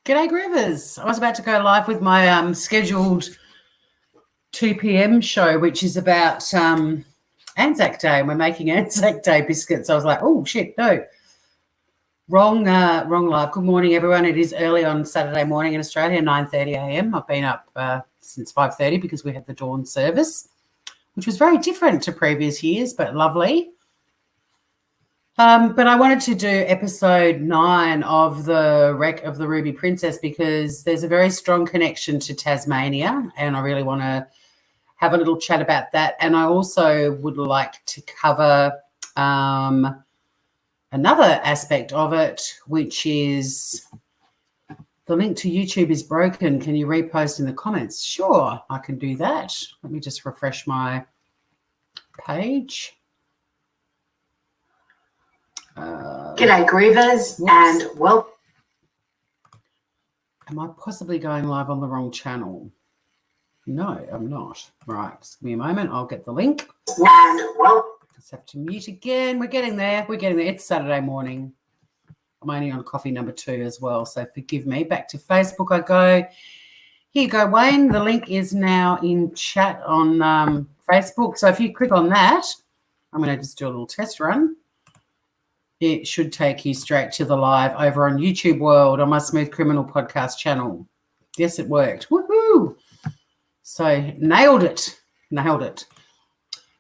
G'day, Grievers. I was about to go live with my scheduled 2 p.m. show, which is about Anzac Day, and we're making Anzac Day biscuits. I was like, oh, shit, no. Wrong live. Good morning, everyone. It is early on Saturday morning in Australia, 9:30 a.m. I've been up since 5:30 because we had the dawn service, which was very different to previous years, but lovely. But I wanted to do episode 9 of the Wreck of the Ruby Princess because there's a very strong connection to Tasmania, and I really want to have a little chat about that. And I also would like to cover another aspect of it, which is the link to YouTube is broken. Can you repost in the comments? Sure, I can do that. Let me just refresh my page. G'day, Grievers, and well. Am I possibly going live on the wrong channel? No, I'm not. Right, just give me a moment. I'll get the link. And well. Just have to mute again. We're getting there. It's Saturday morning. I'm only on coffee number 2 as well, so forgive me. Back to Facebook I go. Here you go, Wayne. The link is now in chat on Facebook. So if you click on that, I'm going to just do a little test run. It should take you straight to the live over on YouTube World on my Smooth Criminal podcast channel. Yes, it worked. Woohoo! So nailed it.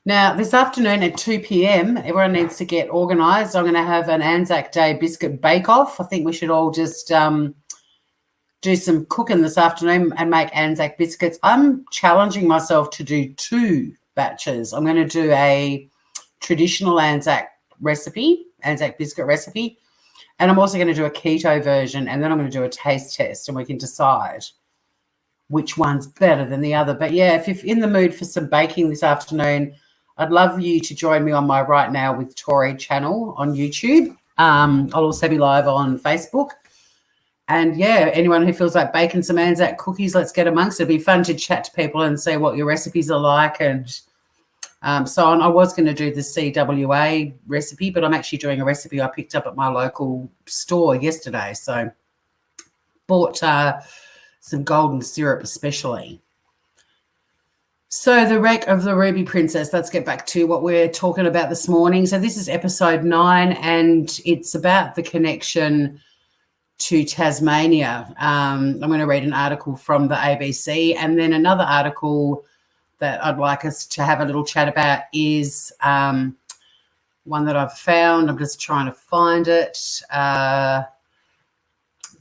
Now, this afternoon at 2 p.m., everyone needs to get organised. I'm going to have an Anzac Day biscuit bake-off. I think we should all just do some cooking this afternoon and make Anzac biscuits. I'm challenging myself to do 2 batches. I'm going to do a traditional Anzac biscuit recipe, and I'm also going to do a keto version, and then I'm going to do a taste test, and we can decide which one's better than the other. But yeah, if you're in the mood for some baking this afternoon, I'd love you to join me on my Right Now with Tori channel on YouTube. I'll also be live on Facebook. And yeah, anyone who feels like baking some Anzac cookies, let's get amongst it. It'll be fun to chat to people and see what your recipes are like and so on. I was going to do the CWA recipe, but I'm actually doing a recipe I picked up at my local store yesterday. So bought some golden syrup especially. So the Wreck of the Ruby Princess, let's get back to what we're talking about this morning. So this is episode 9, and it's about the connection to Tasmania. I'm going to read an article from the ABC, and then another article that I'd like us to have a little chat about is one that I've found. I'm just trying to find it.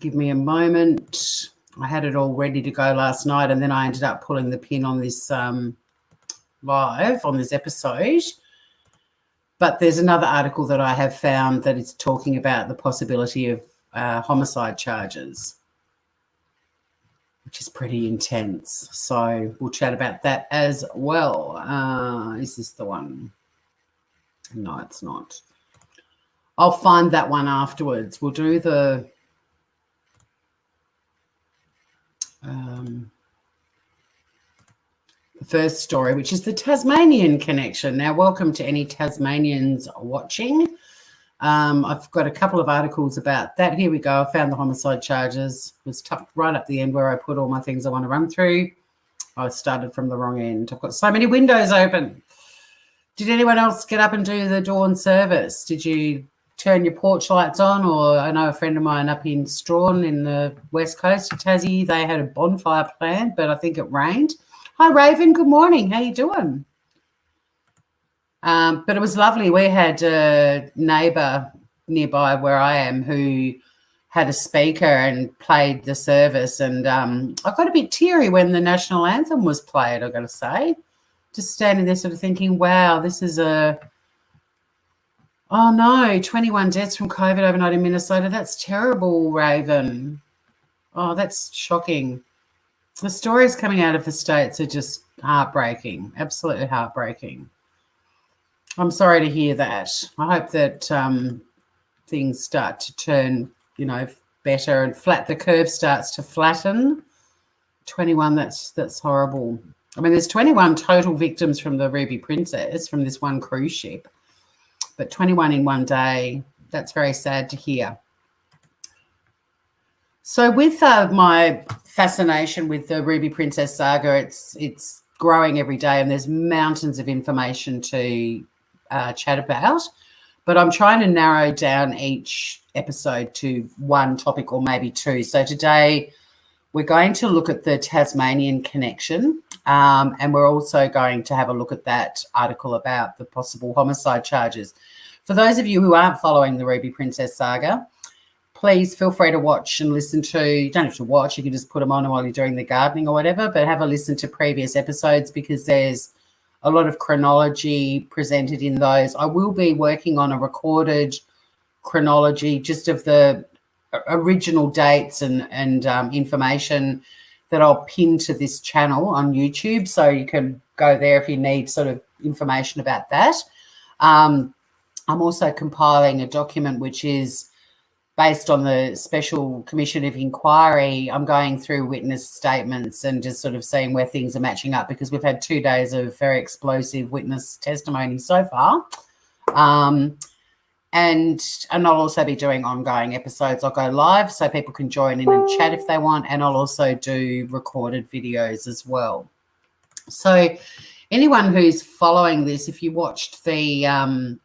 Give me a moment. I had it all ready to go last night, and then I ended up pulling the pin on this live on this episode. But there's another article that I have found that is talking about the possibility of homicide charges, which is pretty intense. So we'll chat about that as well. Is this the one? No, it's not. I'll find that one afterwards. We'll do the first story, which is the Tasmanian connection. Now, welcome to any Tasmanians watching. I've got a couple of articles about that. Here we go. I found the homicide charges. It was tucked right up the end where I put all my things I want to run through. I started from the wrong end. I've got so many windows open. Did anyone else get up and do the dawn service? Did you turn your porch lights on? Or I know a friend of mine up in Strawn in the west coast of Tassie, they had a bonfire planned, but I think it rained. Hi, Raven. Good morning. How you doing? But it was lovely. We had a neighbour nearby where I am who had a speaker and played the service, and I got a bit teary when the national anthem was played, I've got to say. Just standing there sort of thinking, wow, this is 21 deaths from COVID overnight in Minnesota. That's terrible, Raven. Oh, that's shocking. The stories coming out of the States are just heartbreaking, absolutely heartbreaking. I'm sorry to hear that. I hope that things start to turn, better and the curve starts to flatten. 21, that's horrible. I mean, there's 21 total victims from the Ruby Princess from this one cruise ship, but 21 in one day, that's very sad to hear. So with my fascination with the Ruby Princess saga, it's growing every day, and there's mountains of information to chat about. But I'm trying to narrow down each episode to one topic or maybe two. So today we're going to look at the Tasmanian connection, and we're also going to have a look at that article about the possible homicide charges. For those of you who aren't following the Ruby Princess saga, please feel free to watch and listen to, you don't have to watch, you can just put them on while you're doing the gardening or whatever, but have a listen to previous episodes because there's a lot of chronology presented in those. I will be working on a recorded chronology just of the original dates and information that I'll pin to this channel on YouTube, so you can go there if you need sort of information about that. I'm also compiling a document which is based on the Special Commission of Inquiry. I'm going through witness statements and just sort of seeing where things are matching up because we've had 2 days of very explosive witness testimony so far. And I'll also be doing ongoing episodes. I'll go live so people can join in and chat if they want, and I'll also do recorded videos as well. So anyone who's following this, if you watched the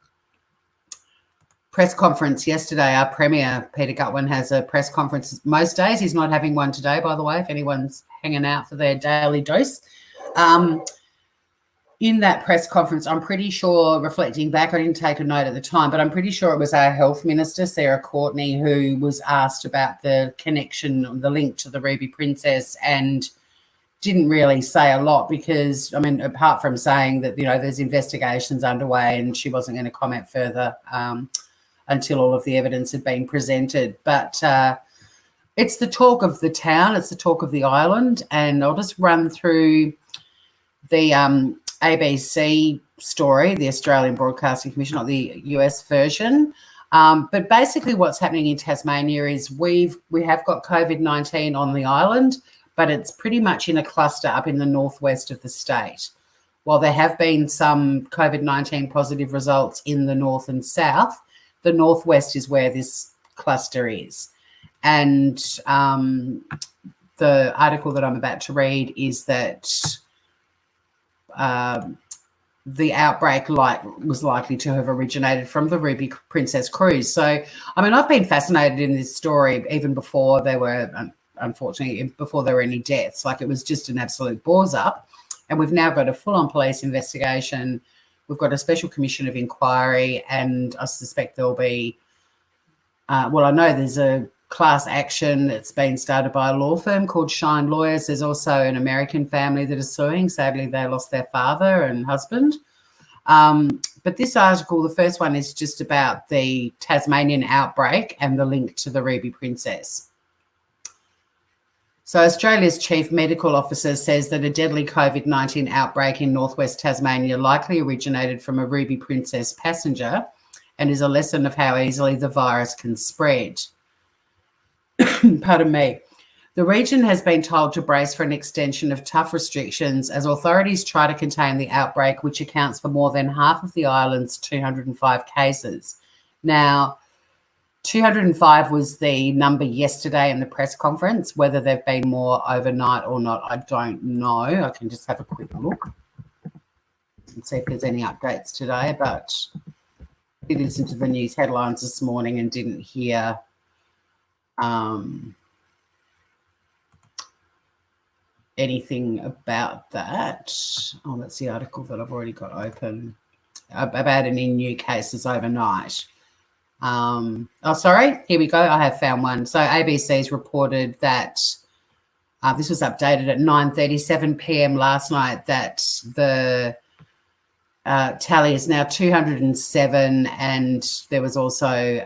press conference yesterday, our Premier, Peter Gutwin, has a press conference most days. He's not having one today, by the way, if anyone's hanging out for their daily dose. In that press conference, I'm pretty sure, reflecting back, I didn't take a note at the time, but I'm pretty sure it was our Health Minister, Sarah Courtenay, who was asked about the connection, the link to the Ruby Princess, and didn't really say a lot because, I mean, apart from saying that, you know, there's investigations underway and she wasn't going to comment further until all of the evidence had been presented. But it's the talk of the town, it's the talk of the island, and I'll just run through the ABC story, the Australian Broadcasting Commission, not the US version. But basically what's happening in Tasmania is we have got COVID-19 on the island, but it's pretty much in a cluster up in the northwest of the state. While there have been some COVID-19 positive results in the north and south, the northwest is where this cluster is. And the article that I'm about to read is that the outbreak was likely to have originated from the Ruby Princess cruise. So, I mean, I've been fascinated in this story even before there were, unfortunately, before there were any deaths. Like, it was just an absolute balls up. And we've now got a full-on police investigation. We've got a special commission of inquiry, and I suspect there'll be, well, I know there's a class action that's been started by a law firm called Shine Lawyers. There's also an American family that is suing. Sadly, they lost their father and husband. But this article, the first one, is just about the Tasmanian outbreak and the link to the Ruby Princess. So Australia's Chief Medical Officer says that a deadly COVID-19 outbreak in northwest Tasmania likely originated from a Ruby Princess passenger and is a lesson of how easily the virus can spread. Pardon me. The region has been told to brace for an extension of tough restrictions as authorities try to contain the outbreak, which accounts for more than half of the island's 205 cases. Now, 205 was the number yesterday in the press conference. Whether there have been more overnight or not, I don't know. I can just have a quick look and see if there's any updates today. But I did listen to the news headlines this morning and didn't hear anything about that. Oh, that's the article that I've already got open about any new cases overnight. Oh, sorry, here we go. I have found one. So ABC's reported that this was updated at 9:37 p.m. last night, that the tally is now 207, and there was also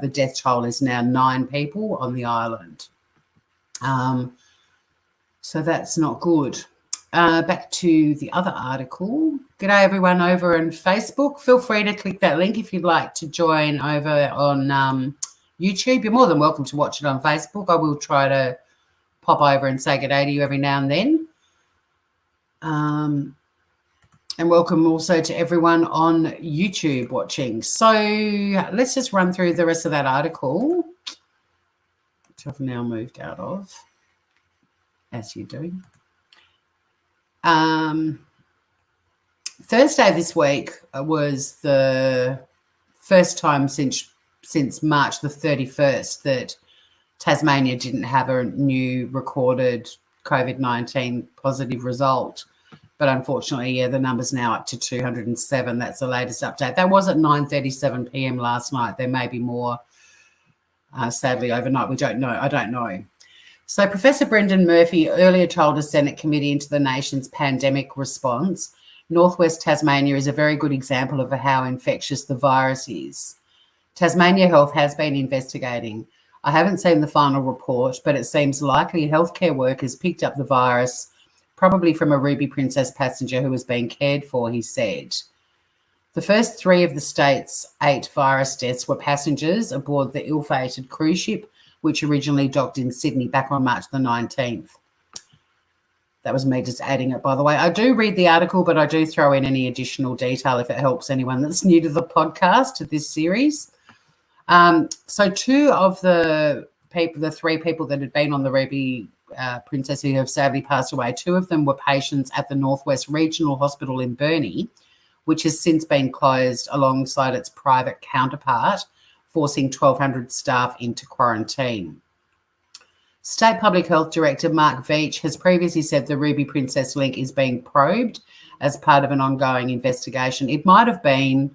the death toll is now 9 people on the island. So that's not good. Back to the other article. G'day everyone over on Facebook. Feel free to click that link if you'd like to join over on YouTube. You're more than welcome to watch it on Facebook. I will try to pop over and say g'day to you every now and then. And welcome also to everyone on YouTube watching. So let's just run through the rest of that article. which I've now moved out of, as you do. Thursday this week was the first time since March the 31st that Tasmania didn't have a new recorded COVID-19 positive result. But unfortunately, the number's now up to 207. That's the latest update. That was at 9:37 p.m. last night. There may be more, sadly, overnight. We don't know. I don't know. So Professor Brendan Murphy earlier told a Senate committee into the nation's pandemic response, Northwest Tasmania is a very good example of how infectious the virus is. Tasmania Health has been investigating. I haven't seen the final report, but it seems likely healthcare workers picked up the virus, probably from a Ruby Princess passenger who was being cared for, he said. The first 3 of the state's 8 virus deaths were passengers aboard the ill-fated cruise ship, which originally docked in Sydney back on March the 19th. That was me just adding it, by the way. I do read the article, but I do throw in any additional detail if it helps anyone that's new to the podcast, to this series. So 2 of the 3 people that had been on the Ruby Princess who have sadly passed away, 2 of them were patients at the Northwest Regional Hospital in Burnie, which has since been closed alongside its private counterpart, forcing 1,200 staff into quarantine. State Public Health Director Mark Veitch has previously said the Ruby Princess link is being probed as part of an ongoing investigation. It might have been,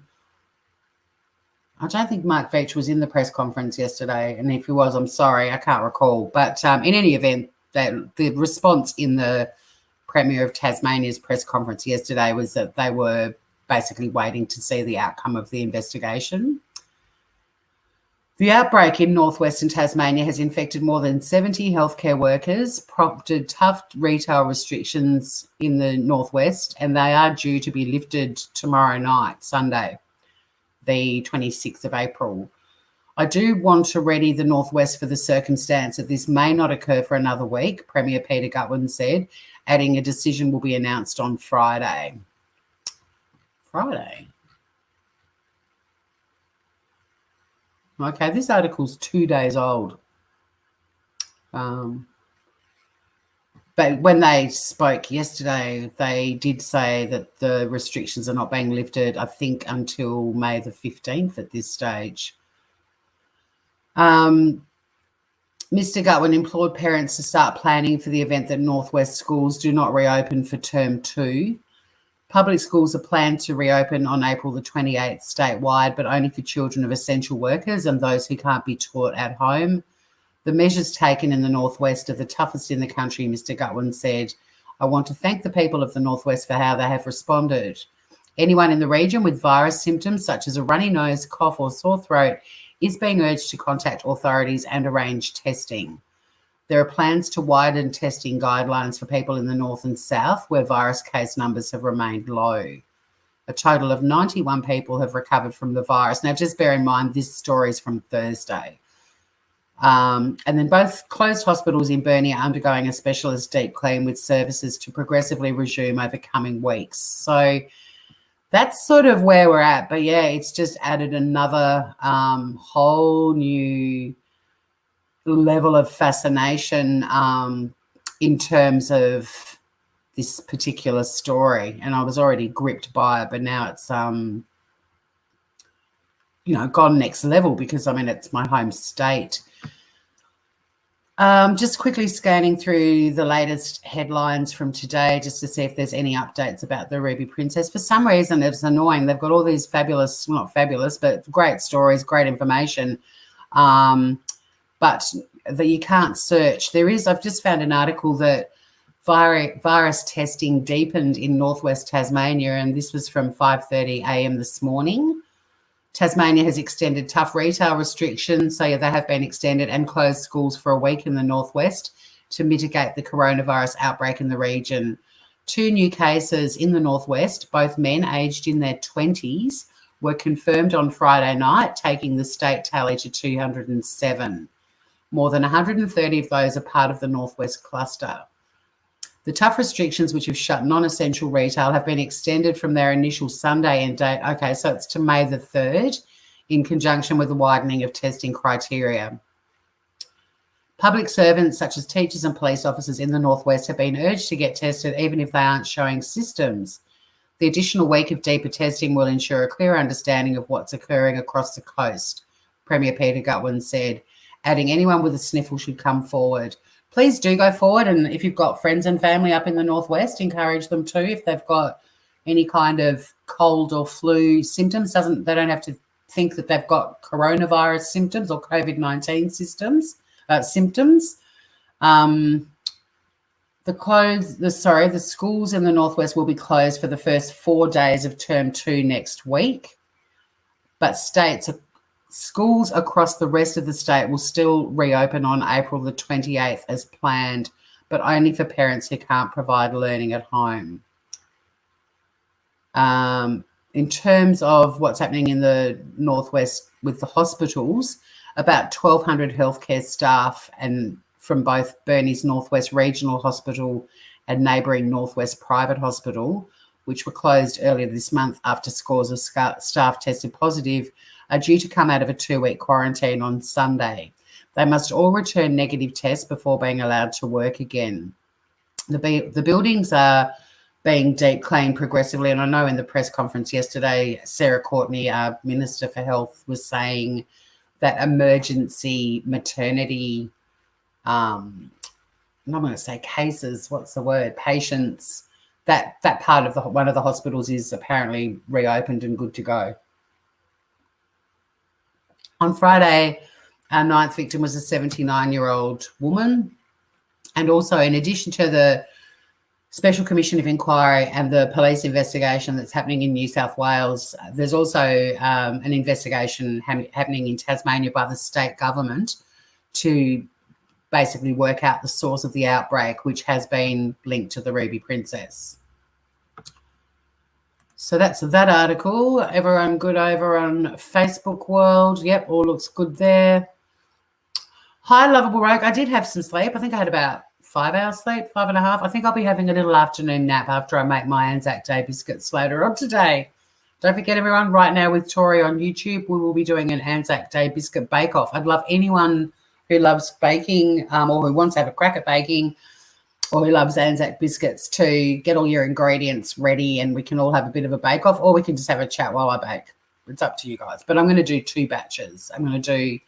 I don't think Mark Veitch was in the press conference yesterday, and if he was, I'm sorry, I can't recall. But in any event, the response in the Premier of Tasmania's press conference yesterday was that they were basically waiting to see the outcome of the investigation. The outbreak in northwestern Tasmania has infected more than 70 healthcare workers, prompted tough retail restrictions in the northwest, and they are due to be lifted tomorrow night, Sunday, the 26th of April. I do want to ready the northwest for the circumstance that this may not occur for another week, Premier Peter Gutwein said, adding a decision will be announced on Friday. Friday? Okay, this article's 2 days old. But when they spoke yesterday, they did say that the restrictions are not being lifted, I think, until May the 15th at this stage. Mr. Gutwein implored parents to start planning for the event that Northwest schools do not reopen for term 2. Public schools are planned to reopen on April the 28th statewide, but only for children of essential workers and those who can't be taught at home. The measures taken in the Northwest are the toughest in the country, Mr. Gutwein said. I want to thank the people of the Northwest for how they have responded. Anyone in the region with virus symptoms such as a runny nose, cough or sore throat is being urged to contact authorities and arrange testing. There are plans to widen testing guidelines for people in the north and south where virus case numbers have remained low. A total of 91 people have recovered from the virus. Now, just bear in mind, this story is from Thursday. And then both closed hospitals in Burnie are undergoing a specialist deep clean with services to progressively resume over coming weeks. So that's sort of where we're at. But, yeah, it's just added another whole new level of fascination in terms of this particular story. And I was already gripped by it, but now it's, gone next level because, it's my home state. Just quickly scanning through the latest headlines from today just to see if there's any updates about the Ruby Princess. For some reason, it's annoying. They've got all these fabulous, well, not fabulous, but great stories, great information, but that you can't search. I've just found an article that virus testing deepened in northwest Tasmania, and this was from 5:30 a.m. this morning. Tasmania has extended tough retail restrictions, so they have been extended, and closed schools for a week in the northwest to mitigate the coronavirus outbreak in the region. 2 new cases in the northwest, both men aged in their 20s, were confirmed on Friday night, taking the state tally to 207. More than 130 of those are part of the northwest cluster. The tough restrictions which have shut non-essential retail have been extended from their initial Sunday end date. Okay, so it's to May the 3rd in conjunction with the widening of testing criteria. Public servants such as teachers and police officers in the northwest have been urged to get tested even if they aren't showing symptoms. The additional week of deeper testing will ensure a clear understanding of what's occurring across the coast, Premier Peter Gutwin said, adding anyone with a sniffle should come forward. Please do go forward, and if you've got friends and family up in the northwest, encourage them too. If they've got any kind of cold or flu symptoms, they don't have to think that they've got coronavirus symptoms or COVID-19 symptoms. The schools in the northwest will be closed for the first 4 days of term 2 next week, but schools across the rest of the state will still reopen on April the 28th as planned, but only for parents who can't provide learning at home. In terms of what's happening in the northwest with the hospitals, about 1,200 healthcare staff and from both Burnie's Northwest Regional Hospital and neighbouring Northwest Private Hospital, which were closed earlier this month after scores of staff tested positive, are due to come out of a 2-week quarantine on Sunday. They must all return negative tests before being allowed to work again. The buildings are being deep cleaned progressively, and I know in the press conference yesterday, Sarah Courtney, our Minister for Health, was saying that emergency maternity, I'm not going to say cases, patients, that part of one of the hospitals is apparently reopened and good to go. On Friday, our 9th victim was a 79-year-old woman. And also, in addition to the Special Commission of Inquiry and the police investigation that's happening in New South Wales, there's also an investigation happening in Tasmania by the state government to basically work out the source of the outbreak, which has been linked to the Ruby Princess. So that's that article. Everyone good over on Facebook world? Yep, all looks good there. Hi, Lovable Rogue. I did have some sleep. I think I had about 5 hours sleep, 5.5. I think I'll be having a little afternoon nap after I make my Anzac Day biscuits later on today. Don't forget, everyone, right now with Tori on YouTube, we will be doing an Anzac Day biscuit bake-off. I'd love anyone who loves baking or who wants to have a crack at baking or who loves Anzac biscuits to get all your ingredients ready and we can all have a bit of a bake-off, or we can just have a chat while I bake. It's up to you guys. But I'm going to do 2 batches. I'm going to do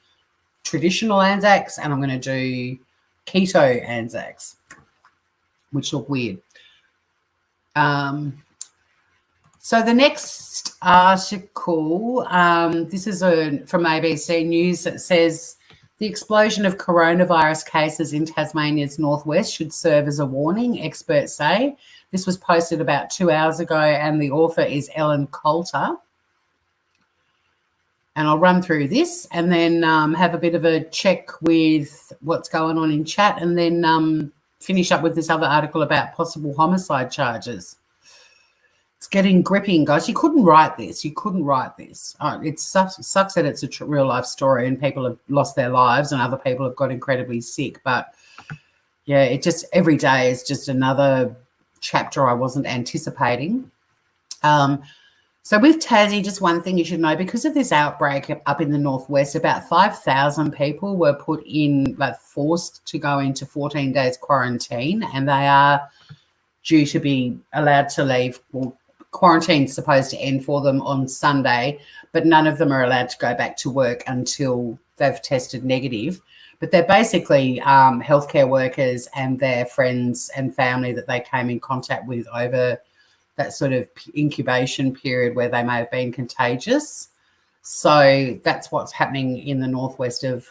traditional Anzacs and I'm going to do keto Anzacs, which look weird. So the next article, this is from ABC News that says the explosion of coronavirus cases in Tasmania's northwest should serve as a warning, experts say. This was posted about 2 hours ago and the author is Ellen Coulter. And I'll run through this and then have a bit of a check with what's going on in chat and then finish up with this other article about possible homicide charges. It's getting gripping, guys. You couldn't write this. It sucks that it's a real-life story and people have lost their lives and other people have got incredibly sick. But, yeah, it just every day is just another chapter I wasn't anticipating. So with Tassie, just one thing you should know, because of this outbreak up in the northwest, about 5,000 people were forced to go into 14 days quarantine, and they are due to be allowed to leave. Well, quarantine's supposed to end for them on Sunday, but none of them are allowed to go back to work until they've tested negative. But they're basically healthcare workers and their friends and family that they came in contact with over that sort of incubation period where they may have been contagious. So that's what's happening in the northwest of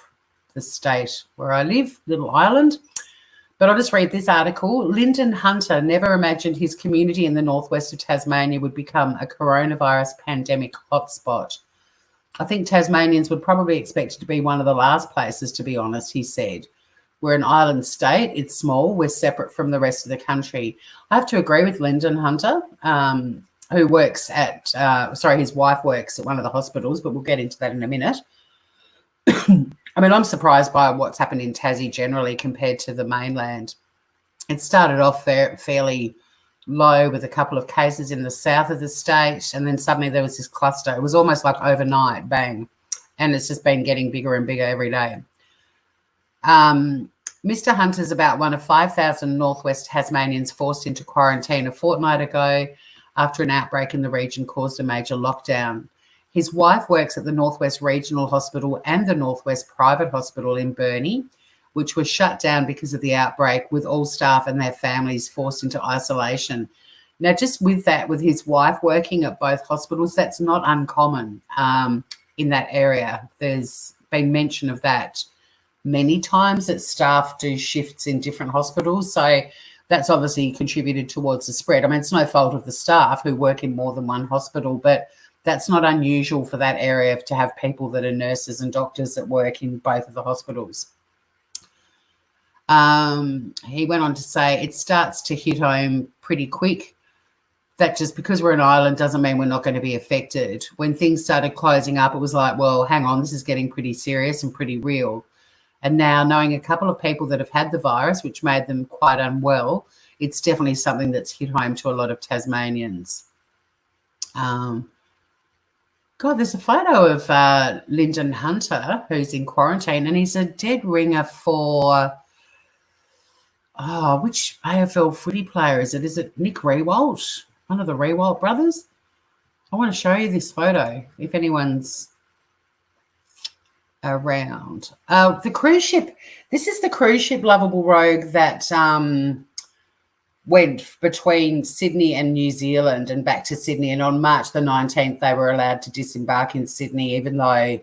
the state where I live, little island. But I'll just read this article. Lyndon Hunter never imagined his community in the northwest of Tasmania would become a coronavirus pandemic hotspot. I think Tasmanians would probably expect it to be one of the last places, to be honest, he said. We're an island state. It's small. We're separate from the rest of the country. I have to agree with Lyndon Hunter, who works at, his wife works at one of the hospitals, but we'll get into that in a minute. I mean, I'm surprised by what's happened in Tassie generally compared to the mainland. It started off fairly low with a couple of cases in the south of the state, and then suddenly there was this cluster. It was almost like overnight, bang, and it's just been getting bigger and bigger every day. Mr. Hunter's about one of 5,000 Northwest Tasmanians forced into quarantine a fortnight ago after an outbreak in the region caused a major lockdown. His wife works at the Northwest Regional Hospital and the Northwest Private Hospital in Burnie, which was shut down because of the outbreak, with all staff and their families forced into isolation. Now, just with that, with his wife working at both hospitals, that's not uncommon in that area. There's been mention of that many times, that staff do shifts in different hospitals. So that's obviously contributed towards the spread. I mean, it's no fault of the staff who work in more than one hospital, but that's not unusual for that area to have people that are nurses and doctors that work in both of the hospitals. He went on to say it starts to hit home pretty quick. That just because we're an island doesn't mean we're not going to be affected. When things started closing up, it was like, well, hang on, this is getting pretty serious and pretty real. And now, knowing a couple of people that have had the virus, which made them quite unwell, it's definitely something that's hit home to a lot of Tasmanians. God, there's a photo of Lyndon Hunter, who's in quarantine, and he's a dead ringer for, which AFL footy player is it? Is it Nick Riewoldt, one of the Riewoldt brothers? I want to show you this photo if anyone's around. The cruise ship. This is the cruise ship Lovable Rogue that went between Sydney and New Zealand and back to Sydney. And on March the 19th, they were allowed to disembark in Sydney, even though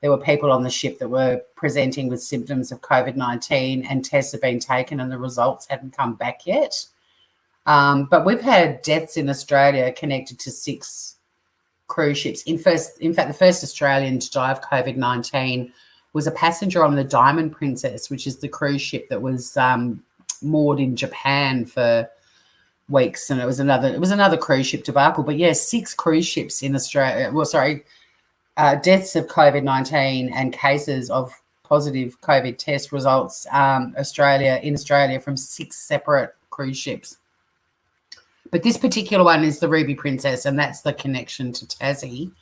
there were people on the ship that were presenting with symptoms of COVID-19 and tests had been taken and the results hadn't come back yet. But we've had deaths in Australia connected to 6 cruise ships. In fact, the first Australian to die of COVID-19 was a passenger on the Diamond Princess, which is the cruise ship that was moored in Japan for weeks, and it was another cruise ship debacle. But yeah, 6 cruise ships in Australia. Deaths of COVID-19 and cases of positive COVID test results in Australia from 6 separate cruise ships. But this particular one is the Ruby Princess, and that's the connection to Tassie.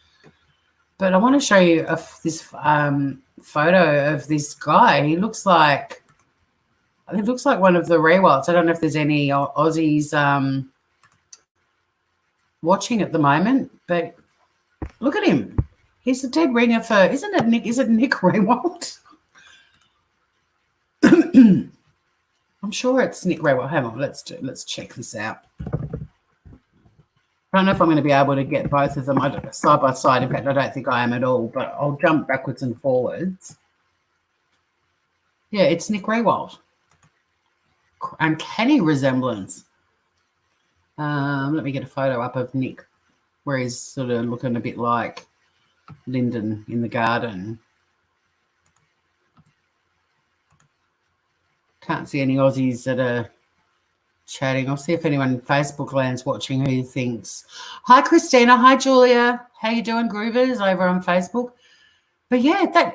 But I want to show you this photo of this guy. He looks like one of the Riewolds. I don't know if there's any Aussies watching at the moment, but look at him. He's a dead ringer for, isn't it Nick? Is it Nick Riewoldt? I'm sure it's Nick Riewoldt. Hang on, let's check this out. I don't know if I'm going to be able to get both of them side by side. In fact, I don't think I am at all, but I'll jump backwards and forwards. Yeah, it's Nick Riewoldt. Uncanny resemblance. Let me get a photo up of Nick where he's sort of looking a bit like Lyndon in the garden. Can't see any Aussies that are chatting. I'll see if anyone in Facebook land's watching who thinks. Hi, Christina. Hi, Julia. How you doing, Groovers, over on Facebook? But yeah,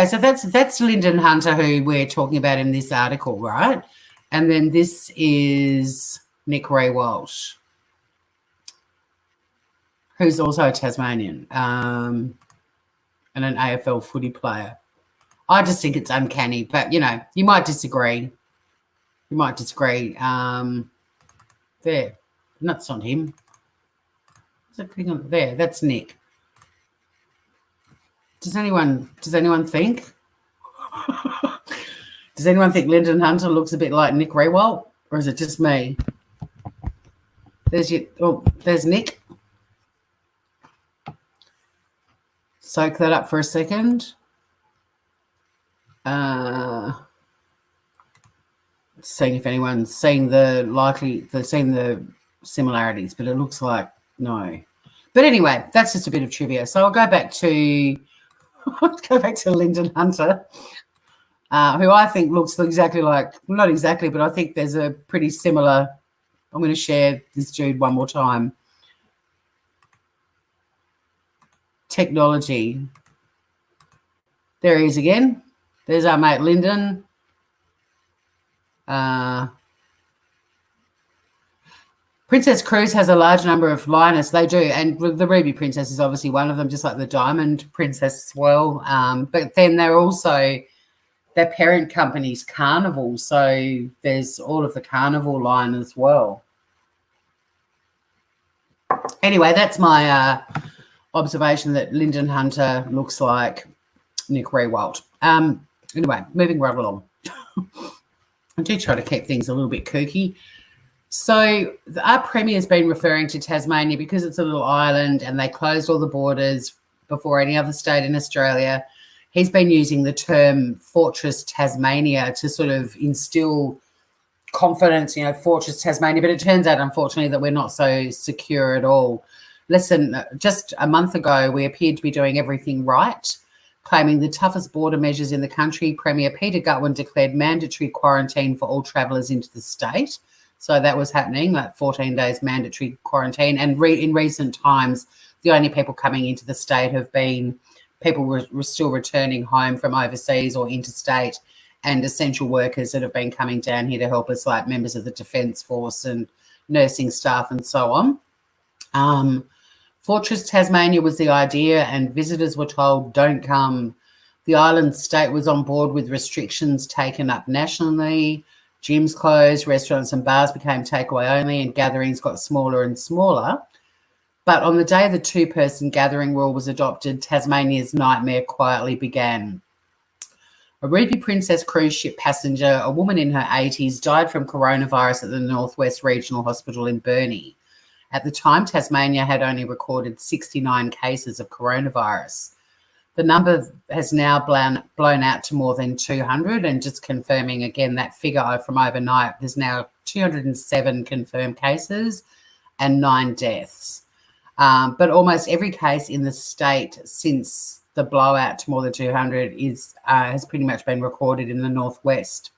so that's Lyndon Hunter, who we're talking about in this article, right? And then this is Nick Riewoldt, who's also a Tasmanian and an AFL footy player. I just think it's uncanny, but, you know, you might disagree. There. That's not him. What's that thing on there? That's Nick. Does anyone think? Does anyone think Lyndon Hunter looks a bit like Nick Riewoldt, or is it just me? There's Nick. Soak that up for a second. Seeing if anyone's seeing the similarities, but it looks like no. But anyway, that's just a bit of trivia. So I'll go back to Lyndon Hunter, who I think looks exactly like, not exactly, but I think there's a pretty similar. I'm going to share this dude one more time. Technology. There he is again. There's our mate Lyndon. Princess Cruise has a large number of liners. They do, and the Ruby Princess is obviously one of them, just like the Diamond Princess as well. But then their parent company's Carnival. So there's all of the Carnival line as well. Anyway, that's my observation that Lyndon Hunter looks like Nick Rewalt. Anyway, moving right along. I do try to keep things a little bit kooky. So our Premier's been referring to Tasmania because it's a little island and they closed all the borders before any other state in Australia. He's been using the term Fortress Tasmania to sort of instill confidence, Fortress Tasmania, but it turns out, unfortunately, that we're not so secure at all. Listen, just a month ago, we appeared to be doing everything right, claiming the toughest border measures in the country. Premier Peter Gutwein declared mandatory quarantine for all travellers into the state. So that was happening, like 14 days mandatory quarantine. And in recent times, the only people coming into the state have been people were still returning home from overseas or interstate, and essential workers that have been coming down here to help us, like members of the Defence Force and nursing staff and so on. Fortress Tasmania was the idea, and visitors were told, don't come. The island state was on board with restrictions taken up nationally. Gyms closed, restaurants and bars became takeaway only, and gatherings got smaller and smaller. But on the day the two-person gathering rule was adopted, Tasmania's nightmare quietly began. A Ruby Princess cruise ship passenger, a woman in her 80s, died from coronavirus at the Northwest Regional Hospital in Burnie. At the time, Tasmania had only recorded 69 cases of coronavirus. The number has now blown out to more than 200, and just confirming again that figure from overnight, there's now 207 confirmed cases and 9 deaths. But almost every case in the state since the blowout to more than 200 has pretty much been recorded in the Northwest.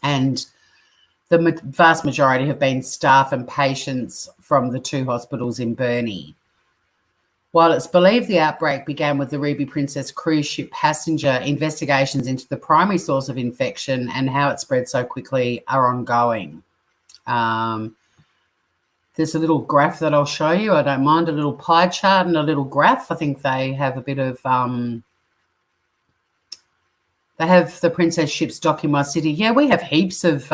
And the vast majority have been staff and patients from the 2 hospitals in Burnie. While it's believed the outbreak began with the Ruby Princess cruise ship passenger, investigations into the primary source of infection and how it spread so quickly are ongoing. There's a little graph that I'll show you. I don't mind a little pie chart and a little graph. I think they have a bit of they have the Princess ships dock in my city. Yeah, we have heaps of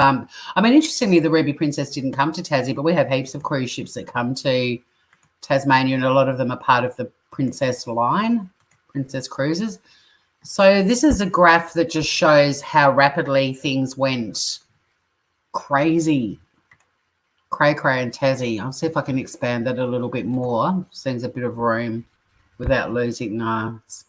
interestingly, the Ruby Princess didn't come to Tassie, but we have heaps of cruise ships that come to Tasmania, and a lot of them are part of the Princess line, Princess Cruises. So this is a graph that just shows how rapidly things went crazy. Cray and Tassie. I'll see if I can expand that a little bit more. Seems a bit of room without losing us.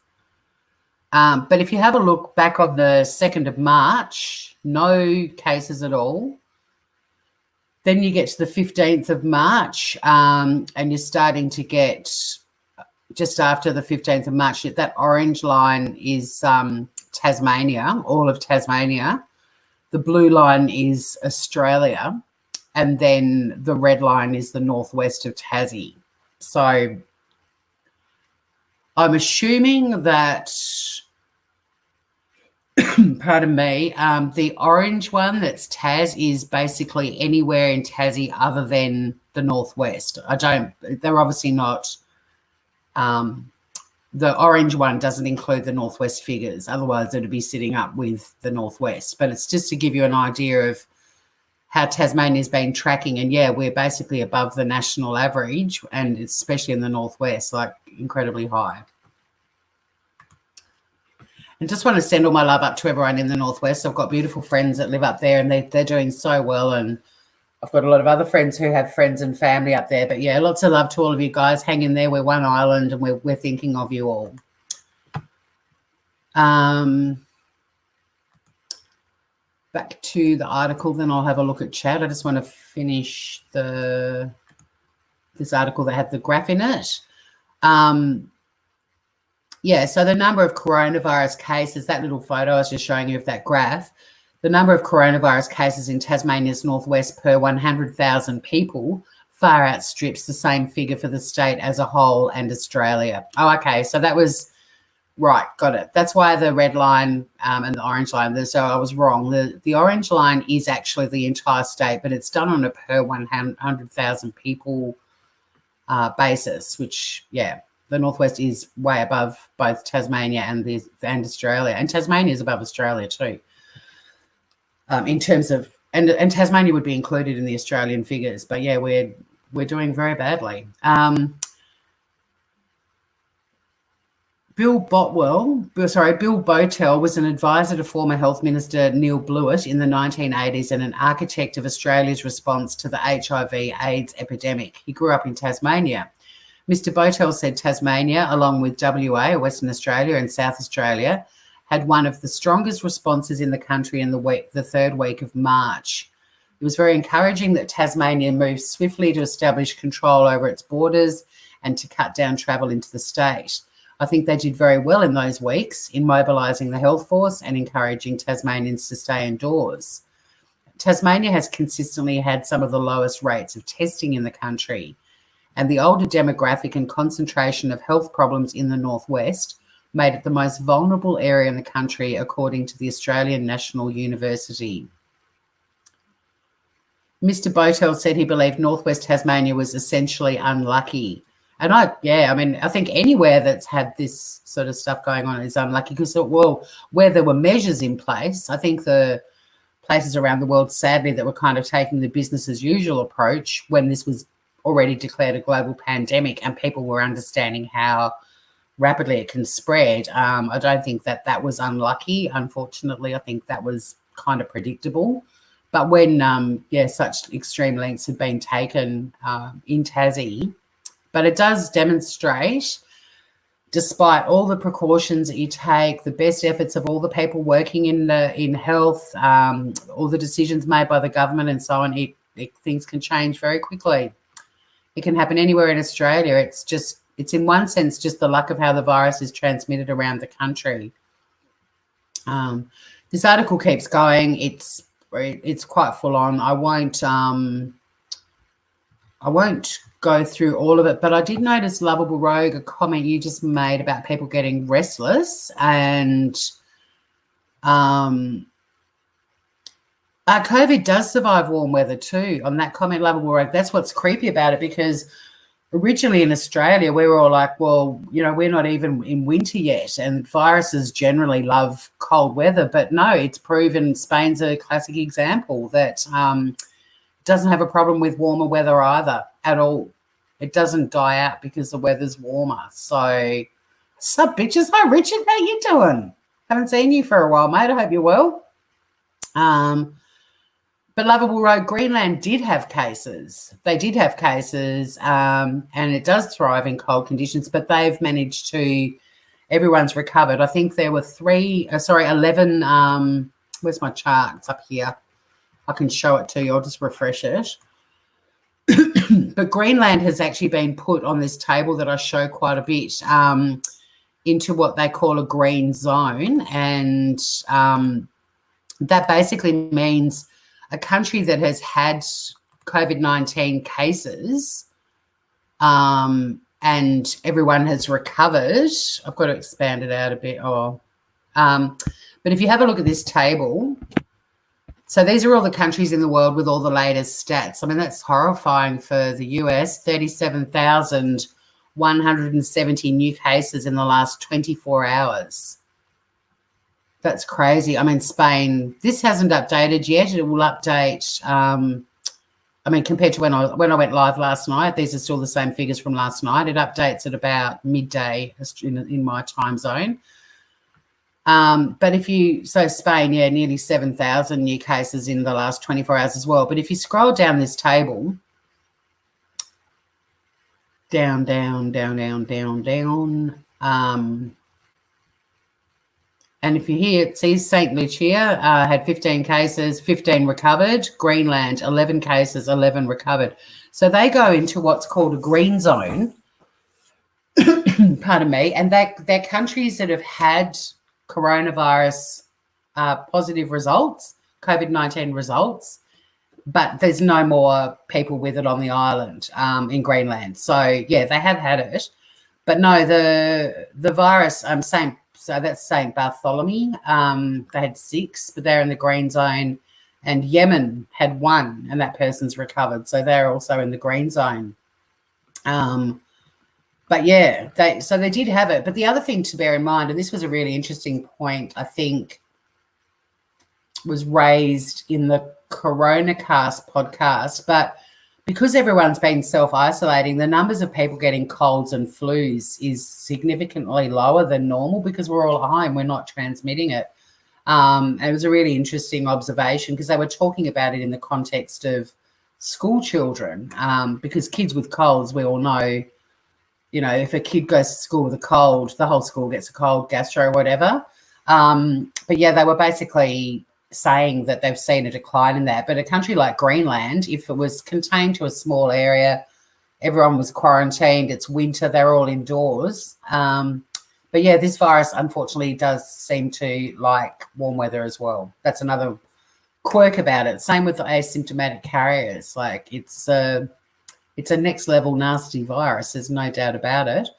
But if you have a look back on the 2nd of March, no cases at all. Then you get to the 15th of March and you're starting to get, just after the 15th of March, that orange line is Tasmania, all of Tasmania. The blue line is Australia. And then the red line is the northwest of Tassie. So I'm assuming that, pardon me, the orange one that's Tas is basically anywhere in Tassie other than the northwest. They're obviously not, the orange one doesn't include the northwest figures. Otherwise, it would be sitting up with the northwest. But it's just to give you an idea of how Tasmania's been tracking, and yeah, we're basically above the national average, and especially in the northwest, like incredibly high. And just want to send all my love up to everyone in the northwest. I've got beautiful friends that live up there, and they're doing so well, and I've got a lot of other friends who have friends and family up there. But yeah, lots of love to all of you guys. Hang in there. We're one island, and we're thinking of you all. Back to the article, then I'll have a look at chat. I just want to finish this article that had the graph in it. Yeah, so the number of coronavirus cases, that little photo I was just showing you of that graph, the number of coronavirus cases in Tasmania's northwest per 100,000 people far outstrips the same figure for the state as a whole and Australia. Oh, okay, so that was... Right, got it. That's why the red line and the orange line, so I was wrong. The orange line is actually the entire state, but it's done on a per 100,000 people basis, which, yeah, the northwest is way above both Tasmania and Australia, and Tasmania is above Australia too. In terms of and Tasmania would be included in the Australian figures, but yeah, we're doing very badly. Bill Botel was an advisor to former Health Minister Neil Blewett in the 1980s and an architect of Australia's response to the HIV/AIDS epidemic. He grew up in Tasmania. Mr. Botel said Tasmania, along with WA, Western Australia, and South Australia, had one of the strongest responses in the country in the third week of March. It was very encouraging that Tasmania moved swiftly to establish control over its borders and to cut down travel into the state. I think they did very well in those weeks in mobilising the health force and encouraging Tasmanians to stay indoors. Tasmania has consistently had some of the lowest rates of testing in the country, and the older demographic and concentration of health problems in the northwest made it the most vulnerable area in the country, according to the Australian National University. Mr. Botel said he believed northwest Tasmania was essentially unlucky. And I think anywhere that's had this sort of stuff going on is unlucky because, well, where there were measures in place, I think the places around the world, sadly, that were kind of taking the business as usual approach when this was already declared a global pandemic and people were understanding how rapidly it can spread. I don't think that was unlucky. Unfortunately, I think that was kind of predictable. But when, such extreme lengths have been taken in Tassie, but it does demonstrate, despite all the precautions that you take, the best efforts of all the people working in health, all the decisions made by the government and so on, things can change very quickly. It can happen anywhere in Australia. It's in one sense just the luck of how the virus is transmitted around the country. This article keeps going. It's quite full on. I won't go through all of it, but I did notice, Lovable Rogue, a comment you just made about people getting restless, and COVID does survive warm weather too. On that comment, Lovable Rogue, that's what's creepy about it, because originally in Australia we were all like, well, we're not even in winter yet, and viruses generally love cold weather. But no, it's proven. Spain's a classic example that doesn't have a problem with warmer weather either at all. It doesn't die out because the weather's warmer. So, sup, bitches? Hi, Richard. How you doing? Haven't seen you for a while, mate. I hope you're well. But Lovable Road, Greenland did have cases. They did have cases, and it does thrive in cold conditions, but they've managed to, everyone's recovered. I think there were 11, where's my chart? It's up here. I can show it to you. I'll just refresh it. But Greenland has actually been put on this table that I show quite a bit into what they call a green zone. And that basically means a country that has had COVID-19 cases and everyone has recovered. I've got to expand it out a bit. But if you have a look at this table, so these are all the countries in the world with all the latest stats. I mean, that's horrifying for the US, 37,170 new cases in the last 24 hours. That's crazy. I mean, Spain, this hasn't updated yet. It will update, compared to when I went live last night, these are still the same figures from last night. It updates at about midday in my time zone. But Spain, nearly 7,000 new cases in the last 24 hours as well. But if you scroll down this table, down, and if you here, it says St. Lucia had 15 cases, 15 recovered. Greenland, 11 cases, 11 recovered. So they go into what's called a green zone, pardon me, and they're countries that have had coronavirus positive results, COVID-19 results, but there's no more people with it on the island in Greenland. So, yeah, they have had it. But no, the virus, so that's St. Bartholomew. They had 6, but they're in the green zone. And Yemen had 1, and that person's recovered. So they're also in the green zone. But yeah, they did have it. But the other thing to bear in mind, and this was a really interesting point, I think, was raised in the CoronaCast podcast, but because everyone's been self-isolating, the numbers of people getting colds and flus is significantly lower than normal because we're all at home, we're not transmitting it. And it was a really interesting observation because they were talking about it in the context of school children, because kids with colds, we all know, if a kid goes to school with a cold, the whole school gets a cold, gastro, whatever. But yeah, they were basically saying that they've seen a decline in that. But a country like Greenland, if it was contained to a small area, everyone was quarantined, it's winter, they're all indoors. But yeah, this virus unfortunately does seem to like warm weather as well. That's another quirk about it. Same with the asymptomatic carriers. Like it's a next level nasty virus, there's no doubt about it.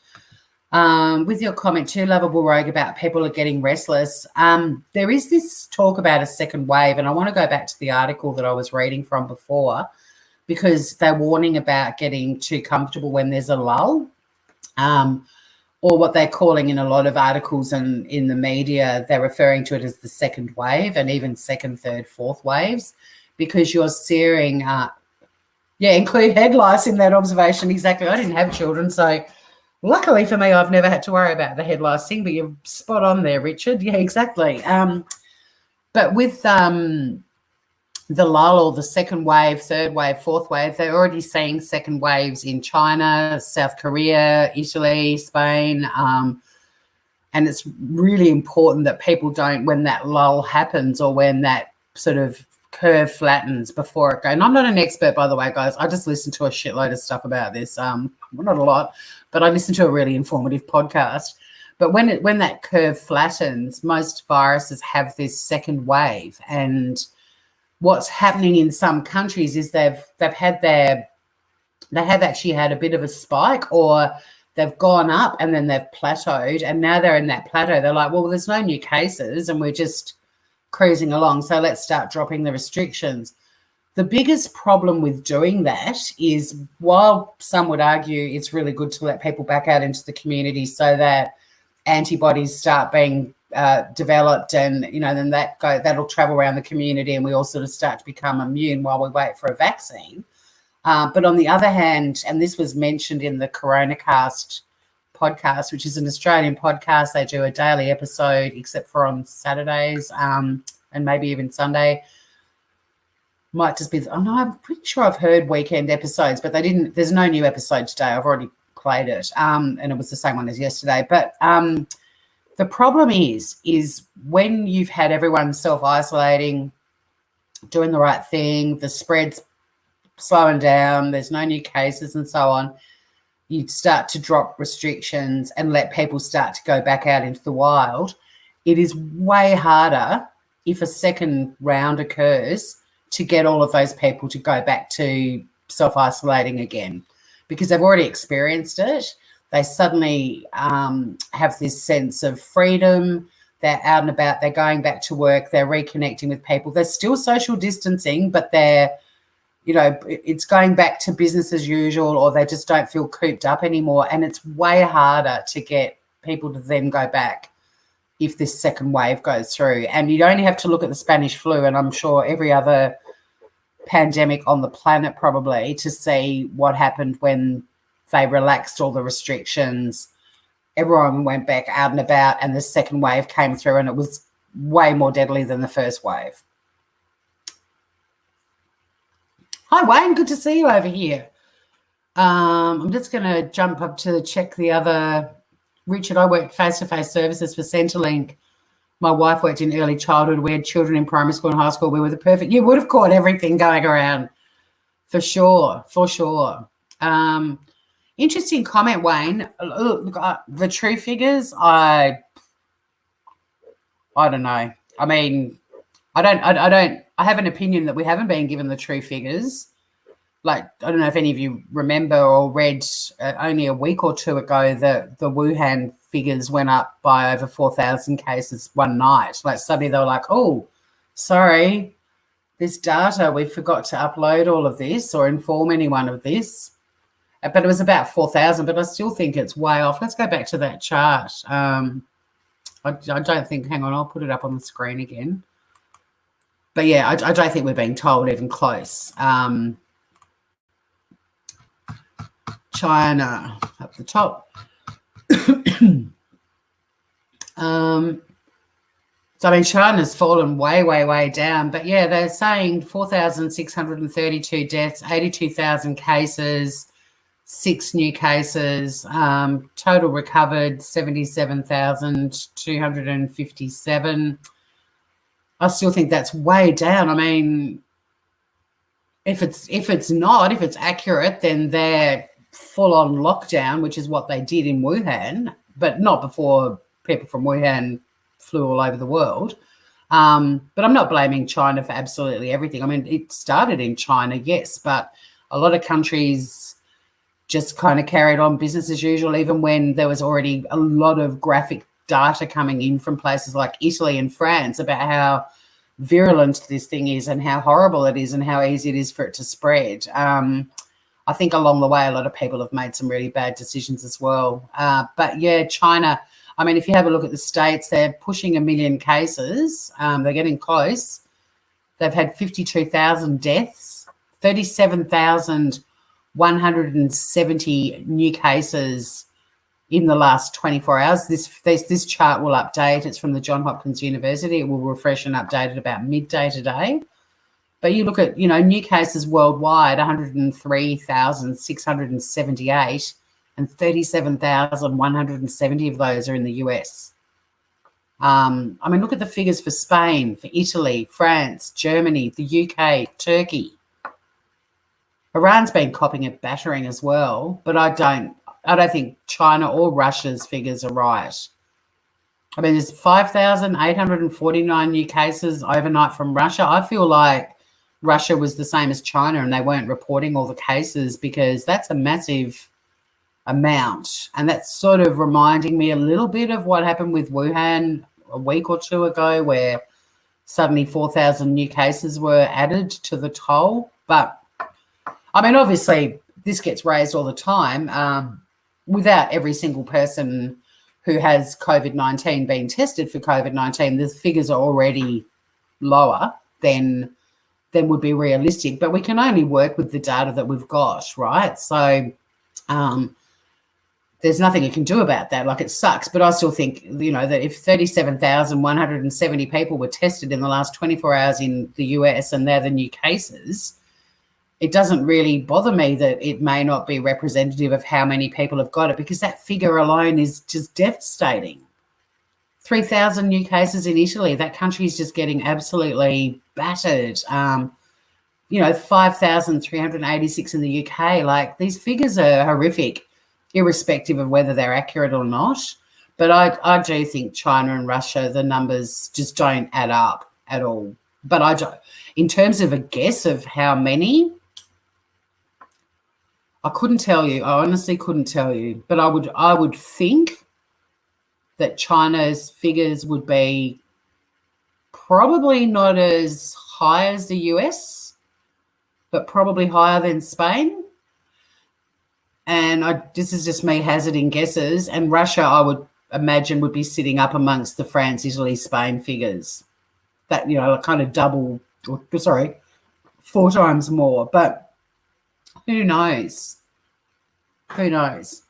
With your comment too, Lovable Rogue, about people are getting restless, there is this talk about a second wave, and I want to go back to the article that I was reading from before because they're warning about getting too comfortable when there's a lull, or what they're calling in a lot of articles and in the media, they're referring to it as the second wave and even second, third, fourth waves, because you're seeing, include head lice in that observation. Exactly. I didn't have children, so luckily for me, I've never had to worry about the head lice thing, but you're spot on there, Richard. Yeah, exactly. But with the lull or the second wave, third wave, fourth wave, they're already seeing second waves in China, South Korea, Italy, Spain. And it's really important that people don't, when that lull happens or when that sort of curve flattens before it goes. And I'm not an expert, by the way, guys. I just listen to a shitload of stuff about this. Well, not a lot, but I listen to a really informative podcast. But when that curve flattens, most viruses have this second wave. And what's happening in some countries is they have actually had a bit of a spike, or they've gone up and then they've plateaued, and now they're in that plateau. They're like, well, there's no new cases and we're just cruising along, so let's start dropping the restrictions. The biggest problem with doing that is, while some would argue it's really good to let people back out into the community so that antibodies start being developed, and then that'll travel around the community and we all sort of start to become immune while we wait for a vaccine. But on the other hand, and this was mentioned in the CoronaCast podcast, which is an Australian podcast, they do a daily episode except for on Saturdays, and maybe even Sunday. Might just be, I'm pretty sure I've heard weekend episodes, but there's no new episode today. I've already played it, and it was the same one as yesterday. But the problem is when you've had everyone self-isolating, doing the right thing, the spread's slowing down, there's no new cases and so on, you start to drop restrictions and let people start to go back out into the wild. It is way harder if a second round occurs to get all of those people to go back to self-isolating again, because they've already experienced it. They suddenly have this sense of freedom. They're out and about. They're going back to work. They're reconnecting with people. They're still social distancing, but it's going back to business as usual, or they just don't feel cooped up anymore. And it's way harder to get people to then go back if this second wave goes through. And you only have to look at the Spanish flu, and I'm sure every other pandemic on the planet probably, to see what happened when they relaxed all the restrictions. Everyone went back out and about, and the second wave came through, and it was way more deadly than the first wave. Hi, Wayne. Good to see you over here. I'm just going to jump up to check the other. Richard, I worked face-to-face services for Centrelink. My wife worked in early childhood. We had children in primary school and high school. We were the perfect. You would have caught everything going around, for sure, for sure. Interesting comment, Wayne. Look, the true figures, I don't know. I mean, I have an opinion that we haven't been given the true figures. Like, I don't know if any of you remember or read only a week or two ago that the Wuhan figures went up by over 4,000 cases one night. Like, suddenly they were like, oh, sorry, this data, we forgot to upload all of this or inform anyone of this. but it was about 4,000, but I still think it's way off. Let's go back to that chart. I don't think, hang on, I'll put it up on the screen again. But yeah, I don't think we're being told even close. China up the top. So, I mean, China's fallen way, way, way down. But, yeah, they're saying 4,632 deaths, 82,000 cases, 6 new cases, total recovered 77,257. I still think that's way down. I mean, if it's accurate, then they're full on lockdown, which is what they did in Wuhan, but not before people from Wuhan flew all over the world. But I'm not blaming China for absolutely everything. I mean, it started in China, yes, but a lot of countries just kind of carried on business as usual, even when there was already a lot of graphic data coming in from places like Italy and France about how virulent this thing is and how horrible it is and how easy it is for it to spread. I think along the way, a lot of people have made some really bad decisions as well. But yeah, China, I mean, if you have a look at the States, they're pushing 1 million cases. They're getting close. They've had 52,000 deaths, 37,170 new cases in the last 24 hours. This chart will update. It's from the Johns Hopkins University. It will refresh and update at about midday today. But you look at, new cases worldwide, 103,678, and 37,170 of those are in the US. I mean, look at the figures for Spain, for Italy, France, Germany, the UK, Turkey. Iran's been copping a battering as well, but I don't think China or Russia's figures are right. I mean, there's 5,849 new cases overnight from Russia. I feel like Russia was the same as China and they weren't reporting all the cases because that's a massive amount. And that's sort of reminding me a little bit of what happened with Wuhan a week or two ago, where suddenly 4,000 new cases were added to the toll. But, I mean, obviously, this gets raised all the time. Without every single person who has COVID-19 being tested for COVID-19, the figures are already lower than would be realistic. But we can only work with the data that we've got, right? So there's nothing you can do about that. Like, it sucks. But I still think, that if 37,170 people were tested in the last 24 hours in the US and they're the new cases, it doesn't really bother me that it may not be representative of how many people have got it, because that figure alone is just devastating. 3,000 new cases in Italy. That country is just getting absolutely battered. 5,386 in the UK. Like, these figures are horrific, irrespective of whether they're accurate or not. But I do think China and Russia, the numbers just don't add up at all. But I don't, in terms of a guess of how many, I couldn't tell you. I honestly couldn't tell you. But I would think that China's figures would be probably not as high as the US, but probably higher than Spain. And this is just me hazarding guesses. And Russia, I would imagine, would be sitting up amongst the France, Italy, Spain figures. That, kind of double, 4 times more. But who knows? Who knows?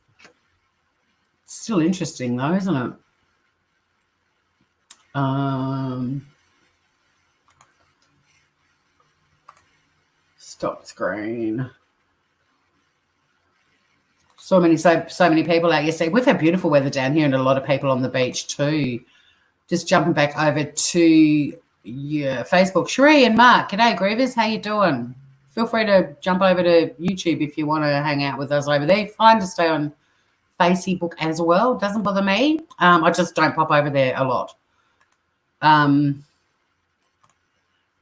It's still interesting though, isn't it? Stop screen. So many people out yesterday. We've had beautiful weather down here and a lot of people on the beach too. Just jumping back over to Facebook. Sheree and Mark, g'day Grievers, how you doing? Feel free to jump over to YouTube if you want to hang out with us over there. Fine to stay on Facebook as well. Doesn't bother me. I just don't pop over there a lot.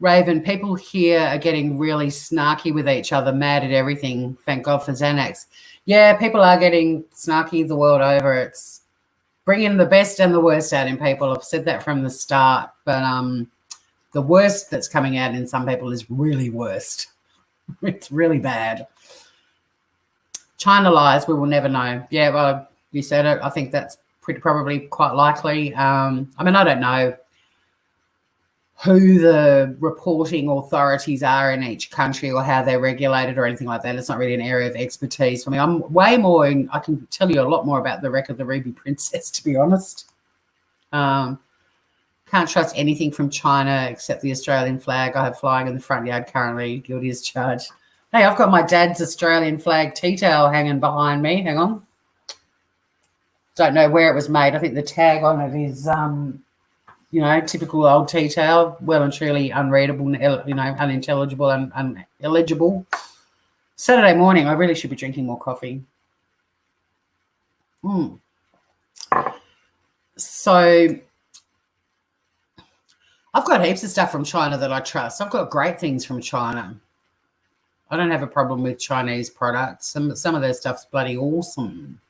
Raven, people here are getting really snarky with each other, mad at everything. Thank God for Xanax. Yeah, people are getting snarky the world over. It's bringing the best and the worst out in people. I've said that from the start. But the worst that's coming out in some people is really worst. It's really bad. China lies, we will never know. Yeah, well, you said it. I think that's probably quite likely. I mean, I don't know who the reporting authorities are in each country or how they're regulated or anything like that. It's not really an area of expertise for me. I'm way more I can tell you a lot more about the wreck of the Ruby Princess, to be honest. Can't trust anything from China except the Australian flag I have flying in the front yard currently. Guilty as charged. Hey, I've got my dad's Australian flag tea towel hanging behind me. Hang on. Don't know where it was made. I think the tag on it is typical old tea towel, well and truly unreadable, unintelligible and illegible. Saturday morning, I really should be drinking more coffee. So I've got heaps of stuff from China that I trust. I've got great things from China. I don't have a problem with Chinese products. Some of their stuff's bloody awesome.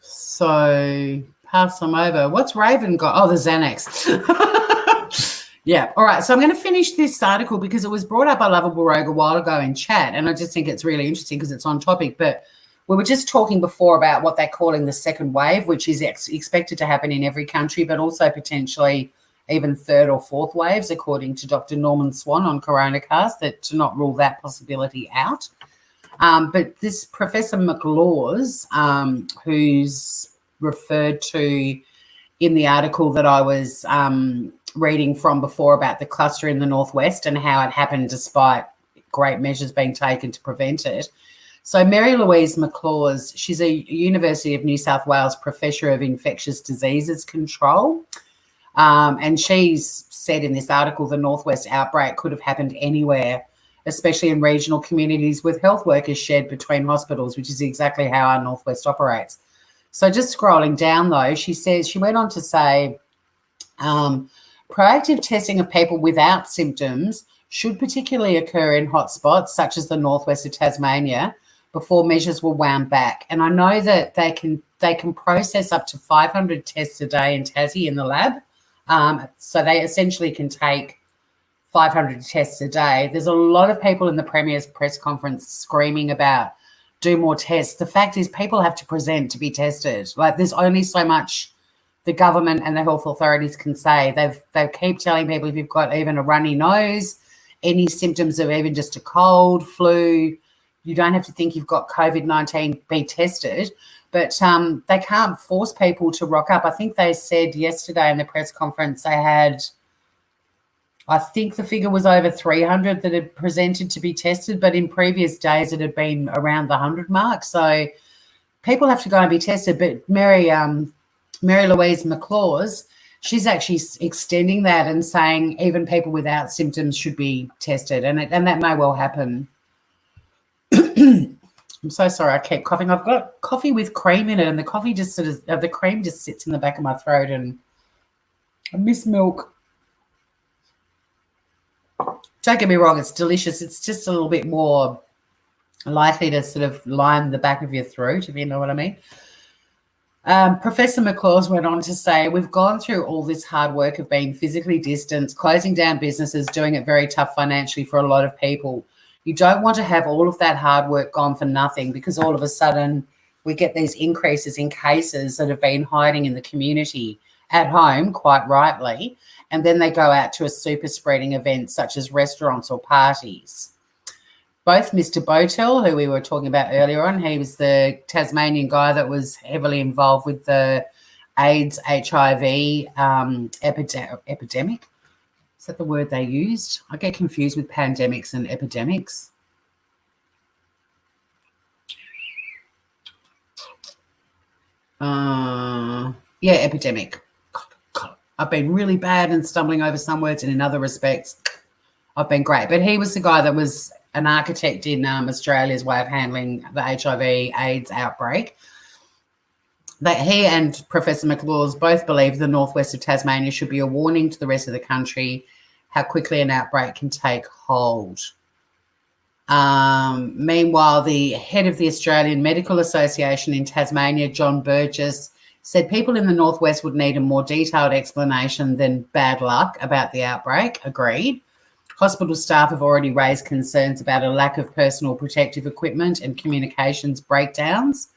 So pass them over. What's Raven got? Oh, the Xanax. Yeah. All right. So I'm going to finish this article because it was brought up by Lovable Rogue a while ago in chat, and I just think it's really interesting because it's on topic. But we were just talking before about what they're calling the second wave, which is expected to happen in every country, but also potentially even third or fourth waves, according to Dr. Norman Swan on CoronaCast, that to not rule that possibility out. But this Professor McLaws, who's referred to in the article that I was reading from before about the cluster in the northwest and how it happened despite great measures being taken to prevent it. So Mary Louise McLaws, she's a University of New South Wales Professor of Infectious Diseases Control. And she's said in this article the northwest outbreak could have happened anywhere, especially in regional communities with health workers shared between hospitals, which is exactly how our northwest operates. So just scrolling down, though, she went on to say, proactive testing of people without symptoms should particularly occur in hotspots such as the northwest of Tasmania before measures were wound back. And I know that they can process up to 500 tests a day in Tassie in the lab. So they essentially can take 500 tests a day. There's a lot of people in the Premier's press conference screaming about do more tests. The fact is people have to present to be tested. Like there's only so much the government and the health authorities can say. They keep telling people if you've got even a runny nose, any symptoms of even just a cold, flu, you don't have to think you've got COVID-19, be tested. But they can't force people to rock up. I think they said yesterday in the press conference they had, I think the figure was over 300 that had presented to be tested, but in previous days it had been around the 100 mark. So people have to go and be tested. But Mary Louise McLaws, she's actually extending that and saying even people without symptoms should be tested, and that may well happen. I'm so sorry, I keep coughing. I've got coffee with cream in it, and the coffee just the cream just sits in the back of my throat, and I miss milk. Don't get me wrong, it's delicious. It's just a little bit more likely to sort of line the back of your throat, if you know what I mean. Professor McLaws went on to say, we've gone through all this hard work of being physically distanced, closing down businesses, doing it very tough financially for a lot of people. You don't want to have all of that hard work gone for nothing, because all of a sudden we get these increases in cases that have been hiding in the community at home, quite rightly, and then they go out to a super spreading event such as restaurants or parties. Both Mr. Botel, who we were talking about earlier on, he was the Tasmanian guy that was heavily involved with the AIDS, HIV epidemic. Is that the word they used? I get confused with pandemics and epidemics. Yeah, epidemic. God, I've been really bad and stumbling over some words, and in other respects, I've been great. But he was the guy that was an architect in Australia's way of handling the HIV AIDS outbreak. That he and Professor McLaws both believe the northwest of Tasmania should be a warning to the rest of the country how quickly an outbreak can take hold. Meanwhile, the head of the Australian Medical Association in Tasmania, John Burgess, said people in the northwest would need a more detailed explanation than bad luck about the outbreak. Agreed. Hospital staff have already raised concerns about a lack of personal protective equipment and communications breakdowns.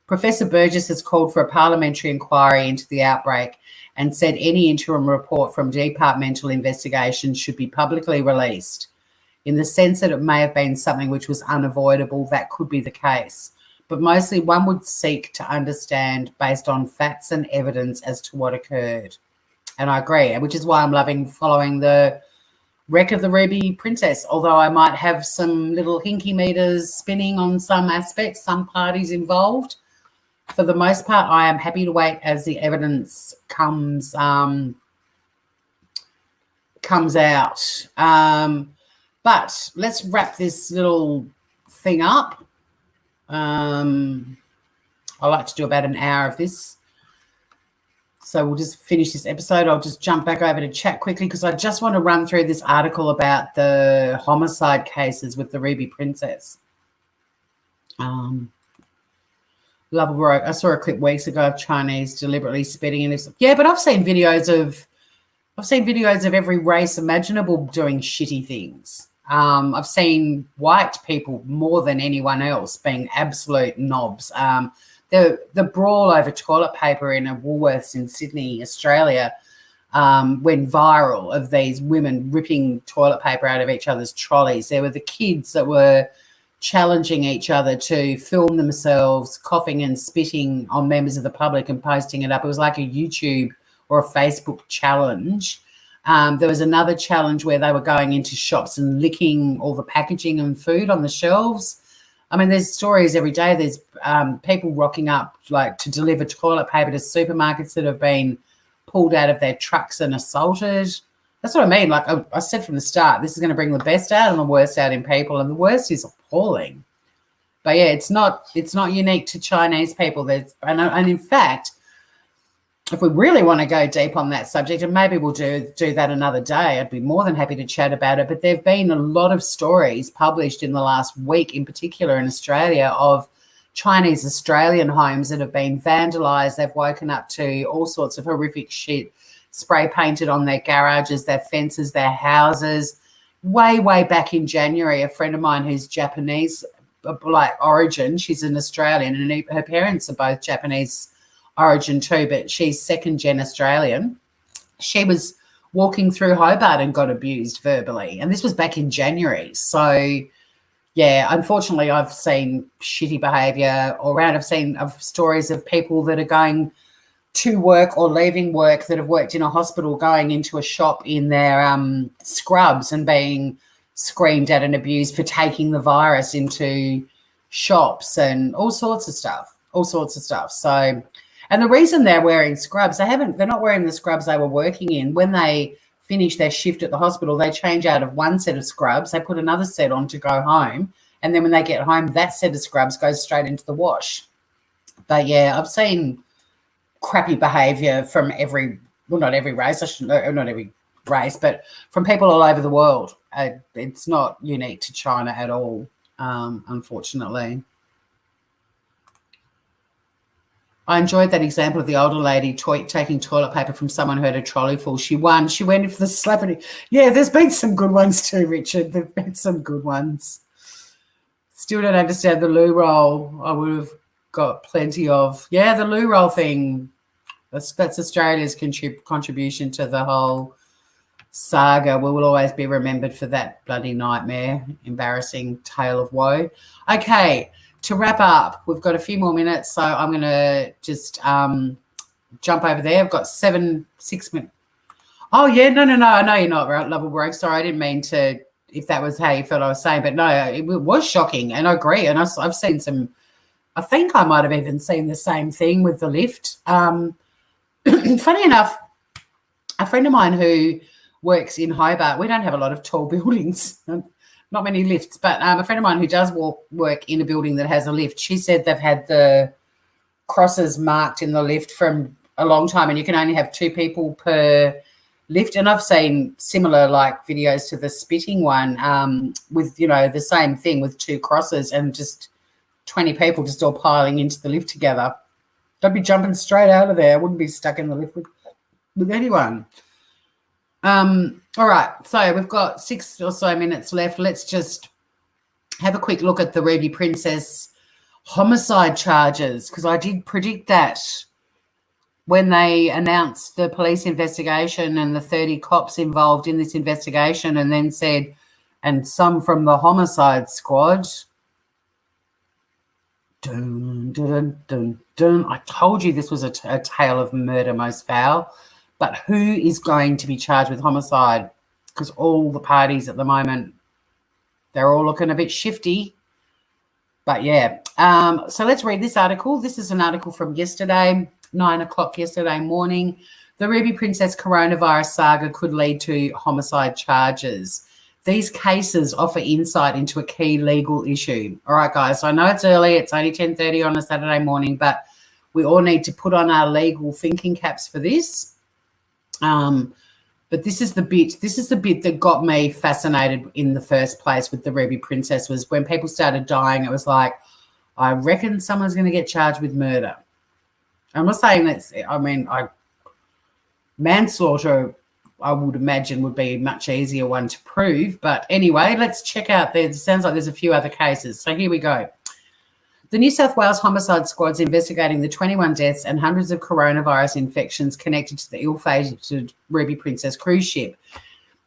Professor Burgess has called for a parliamentary inquiry into the outbreak and said any interim report from departmental investigations should be publicly released. In the sense that it may have been something which was unavoidable, that could be the case. But mostly one would seek to understand based on facts and evidence as to what occurred. And I agree, which is why I'm loving following the wreck of the Ruby Princess, although I might have some little hinky meters spinning on some aspects, some parties involved. For the most part, I am happy to wait as the evidence comes out. But let's wrap this little thing up. I like to do about an hour of this. So we'll just finish this episode. I'll just jump back over to chat quickly because I just want to run through this article about the homicide cases with the Ruby Princess. Lovable Rogue. I saw a clip weeks ago of Chinese deliberately spitting in this. Yeah, but I've seen videos of every race imaginable doing shitty things. I've seen white people more than anyone else being absolute knobs. The brawl over toilet paper in a Woolworths in Sydney, Australia, went viral, of these women ripping toilet paper out of each other's trolleys. There were the kids that were challenging each other to film themselves coughing and spitting on members of the public and posting it up. It was like a YouTube or a Facebook challenge. There was another challenge where they were going into shops and licking all the packaging and food on the shelves. I mean, there's stories every day. There's people rocking up like to deliver toilet paper to supermarkets that have been pulled out of their trucks and assaulted. That's what I mean. Like I said from the start, this is going to bring the best out and the worst out in people, and the worst is appalling. But yeah, it's not unique to Chinese people. And in fact, if we really want to go deep on that subject, and maybe we'll do that another day, I'd be more than happy to chat about it. But there have been a lot of stories published in the last week, in particular in Australia, of Chinese Australian homes that have been vandalised. They've woken up to all sorts of horrific shit spray painted on their garages, their fences, their houses. Way back in January, a friend of mine who's Japanese like origin, she's an Australian, and her parents are both Japanese origin too, but she's second-gen Australian. She was walking through Hobart and got abused verbally, and this was back in January. So, yeah, unfortunately, I've seen shitty behaviour all around. I've seen stories of people that are going to work or leaving work that have worked in a hospital going into a shop in their scrubs and being screamed at and abused for taking the virus into shops and all sorts of stuff. So, and the reason they're wearing scrubs, they're not wearing the scrubs they were working in. When they finish their shift at the hospital, they change out of one set of scrubs, they put another set on to go home, and then when they get home, that set of scrubs goes straight into the wash. But yeah, I've seen crappy behaviour from not every race, not every race, but from people all over the world. It's not unique to China at all, unfortunately. I enjoyed that example of the older lady taking toilet paper from someone who had a trolley full. She won. She went in for the slapping. Yeah, there's been some good ones too, Richard. There've been some good ones. Still don't understand the loo roll. I would have got plenty of. Yeah, the loo roll thing. That's Australia's contribution to the whole saga. We will always be remembered for that bloody nightmare, embarrassing tale of woe. Okay, to wrap up, we've got a few more minutes, so I'm going to just jump over there. I've got 6 minutes. Oh, yeah, no, I know you're not right, Lovable Rogue. Sorry, I didn't mean to, if that was how you felt I was saying, but no, it was shocking, and I agree, and I've seen some, I think I might have even seen the same thing with the lift. Funny enough, a friend of mine who works in Hobart, we don't have a lot of tall buildings, not many lifts, but a friend of mine who does work in a building that has a lift, she said they've had the crosses marked in the lift from a long time, and you can only have 2 people per lift. And I've seen similar like videos to the spitting one with, the same thing with 2 crosses and just 20 people just all piling into the lift together. I'd be jumping straight out of there. I wouldn't be stuck in the lift with anyone. All right, so we've got 6 or so minutes left. Let's just have a quick look at the Ruby Princess homicide charges, because I did predict that when they announced the police investigation and the 30 cops involved in this investigation, and then said, and some from the homicide squad. Dun, dun, dun, dun. I told you this was a tale of murder most foul. But who is going to be charged with homicide? Because all the parties at the moment, they're all looking a bit shifty. But yeah, so let's read this article. This is an article from yesterday, 9 o'clock yesterday morning. The Ruby Princess coronavirus saga could lead to homicide charges. These cases offer insight into a key legal issue. All right, guys, so I know it's early. It's only 10:30 on a Saturday morning, but we all need to put on our legal thinking caps for this. But this is the bit that got me fascinated in the first place with the Ruby Princess, was when people started dying, it was like, I reckon someone's going to get charged with murder. I'm not saying that's, manslaughter, I would imagine, would be a much easier one to prove. But anyway, let's check out. It sounds like there's a few other cases. So here we go. The New South Wales Homicide Squad's investigating the 21 deaths and hundreds of coronavirus infections connected to the ill-fated Ruby Princess cruise ship.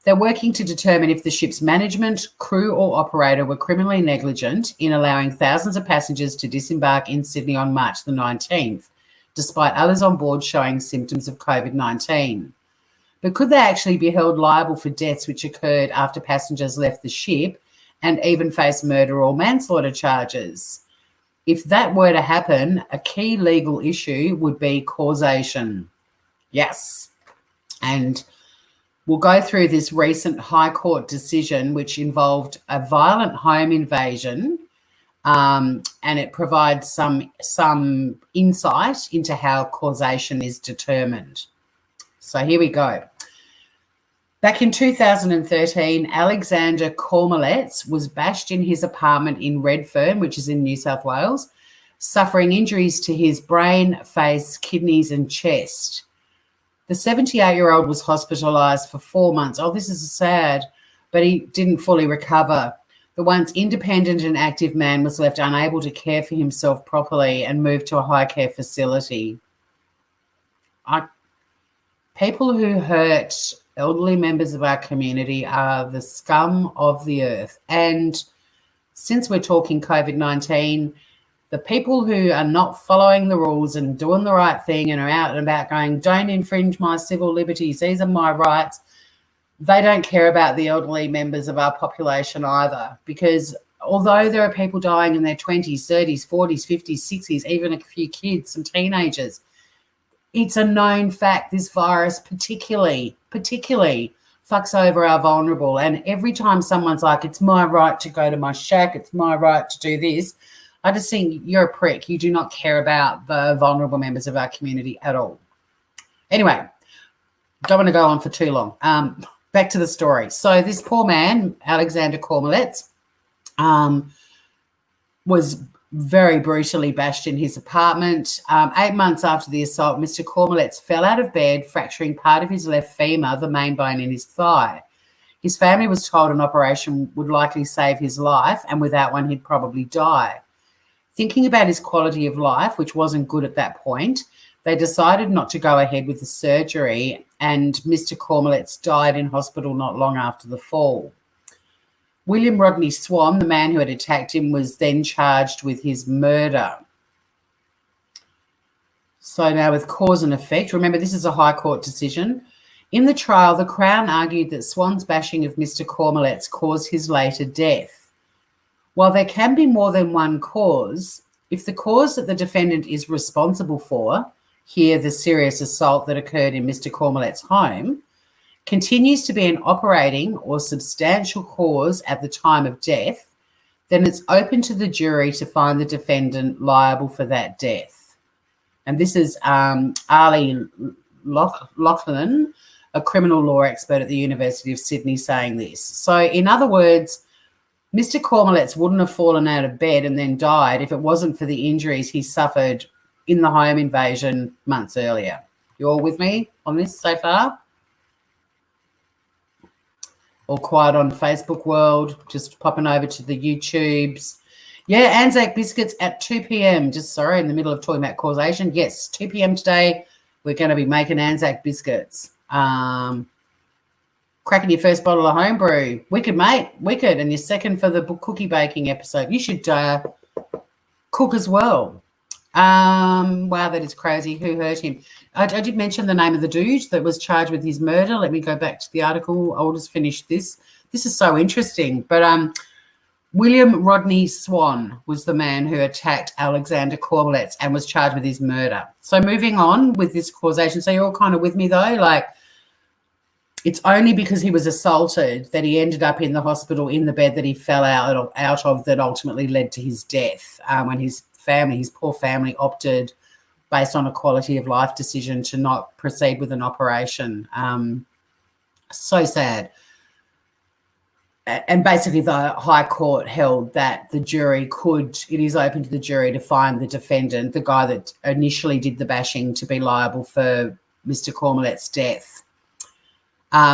They're working to determine if the ship's management, crew or operator were criminally negligent in allowing thousands of passengers to disembark in Sydney on March the 19th, despite others on board showing symptoms of COVID-19. But could they actually be held liable for deaths which occurred after passengers left the ship and even face murder or manslaughter charges? If that were to happen, a key legal issue would be causation. Yes. And we'll go through this recent High Court decision which involved a violent home invasion, and it provides some insight into how causation is determined. So here we go. Back in 2013, Alexander Cormelets was bashed in his apartment in Redfern, which is in New South Wales, suffering injuries to his brain, face, kidneys and chest. The 78-year-old was hospitalised for 4 months. Oh, this is sad, but he didn't fully recover. The once independent and active man was left unable to care for himself properly and moved to a high care facility. People who hurt elderly members of our community are the scum of the earth. And since we're talking COVID-19, the people who are not following the rules and doing the right thing and are out and about going, don't infringe my civil liberties, these are my rights, they don't care about the elderly members of our population either. Because although there are people dying in their 20s, 30s, 40s, 50s, 60s, even a few kids, some teenagers, it's a known fact this virus particularly fucks over our vulnerable. And every time someone's like, it's my right to go to my shack, it's my right to do this, I just think you're a prick. You do not care about the vulnerable members of our community at all. Anyway, don't want to go on for too long. Back to the story. So this poor man, Alexander Cormelets, was very brutally bashed in his apartment. 8 months after the assault, Mr. Cormelets fell out of bed, fracturing part of his left femur, the main bone in his thigh. His family was told an operation would likely save his life, and without one, he'd probably die. Thinking about his quality of life, which wasn't good at that point, they decided not to go ahead with the surgery, and Mr. Cormelets died in hospital not long after the fall. William Rodney Swan, the man who had attacked him, was then charged with his murder. So now with cause and effect, remember this is a High Court decision. In the trial, the Crown argued that Swan's bashing of Mr. Cormelets caused his later death. While there can be more than one cause, if the cause that the defendant is responsible for, here the serious assault that occurred in Mr. Cormelets' home, continues to be an operating or substantial cause at the time of death, then it's open to the jury to find the defendant liable for that death. And this is Ali Lachlan, a criminal law expert at the University of Sydney, saying this. So in other words, Mr. Cormelets wouldn't have fallen out of bed and then died if it wasn't for the injuries he suffered in the home invasion months earlier. You all with me on this so far? All quiet on Facebook world, just popping over to the YouTubes. Yeah, Anzac biscuits at 2 p.m. Just sorry, in the middle of talking about causation. Yes, 2 p.m. today, we're going to be making Anzac biscuits. Cracking your first bottle of homebrew. Wicked, mate. Wicked. And your second for the cookie baking episode. You should cook as well. Wow, that is crazy. Who hurt him? I did mention the name of the dude that was charged with his murder. Let me go back to the article. I'll just finish this. This is so interesting. But William Rodney Swan was the man who attacked Alexander Cormelets and was charged with his murder. So moving on with this causation. So you're all kind of with me though? Like, it's only because he was assaulted that he ended up in the hospital in the bed that he fell out of that ultimately led to his death when his poor family opted, based on a quality of life decision, to not proceed with an operation. So sad. And basically the High Court held that the jury it is open to the jury to find the defendant, the guy that initially did the bashing, to be liable for Mr. Cormelet's death.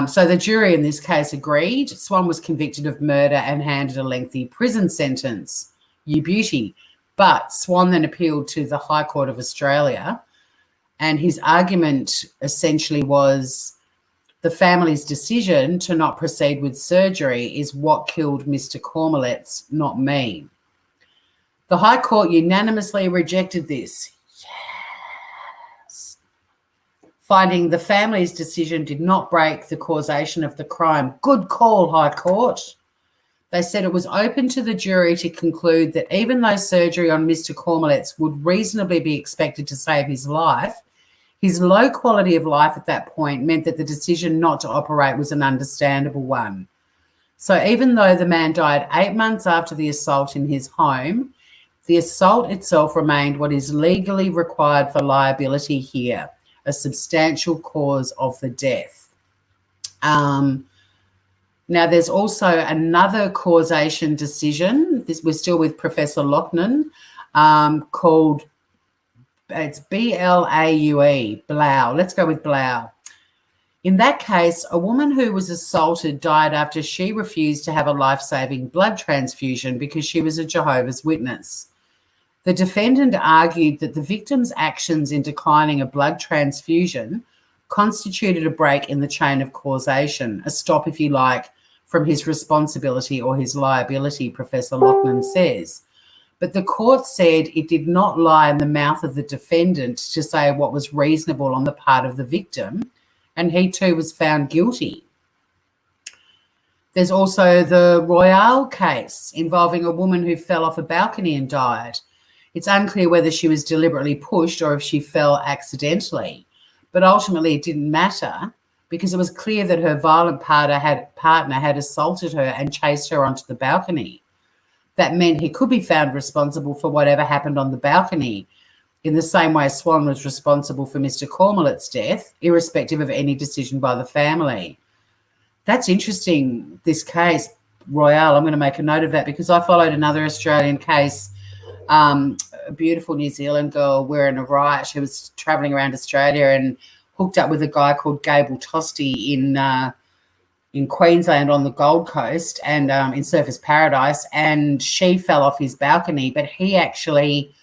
So the jury in this case agreed. Swan was convicted of murder and handed a lengthy prison sentence. You beauty. But Swan then appealed to the High Court of Australia, and his argument essentially was the family's decision to not proceed with surgery is what killed Mr. Cormelets, not me. The High Court unanimously rejected this. Yes. Finding the family's decision did not break the causation of the crime. Good call, High Court. They said it was open to the jury to conclude that even though surgery on Mr. Cormelets would reasonably be expected to save his life, his low quality of life at that point meant that the decision not to operate was an understandable one. So even though the man died 8 months after the assault in his home, the assault itself remained what is legally required for liability here, a substantial cause of the death. Now, there's also another causation decision. We're still with Professor Lochnan, called, it's Blaue, Blau. Let's go with Blau. In that case, a woman who was assaulted died after she refused to have a life-saving blood transfusion because she was a Jehovah's Witness. The defendant argued that the victim's actions in declining a blood transfusion constituted a break in the chain of causation, a stop, if you like, from his responsibility or his liability, Professor Lochnan says. But the court said it did not lie in the mouth of the defendant to say what was reasonable on the part of the victim, and he too was found guilty. There's also the Royale case involving a woman who fell off a balcony and died. It's unclear whether she was deliberately pushed or if she fell accidentally, but ultimately it didn't matter because it was clear that her violent partner had assaulted her and chased her onto the balcony. That meant he could be found responsible for whatever happened on the balcony, in the same way Swan was responsible for Mr. Cormelet's death, irrespective of any decision by the family. That's interesting, this case, Royale. I'm going to make a note of that because I followed another Australian case, a beautiful New Zealand girl wearing a right who was travelling around Australia and hooked up with a guy called Gable Tosti in Queensland on the Gold Coast and in Surfers Paradise, and she fell off his balcony, but he actually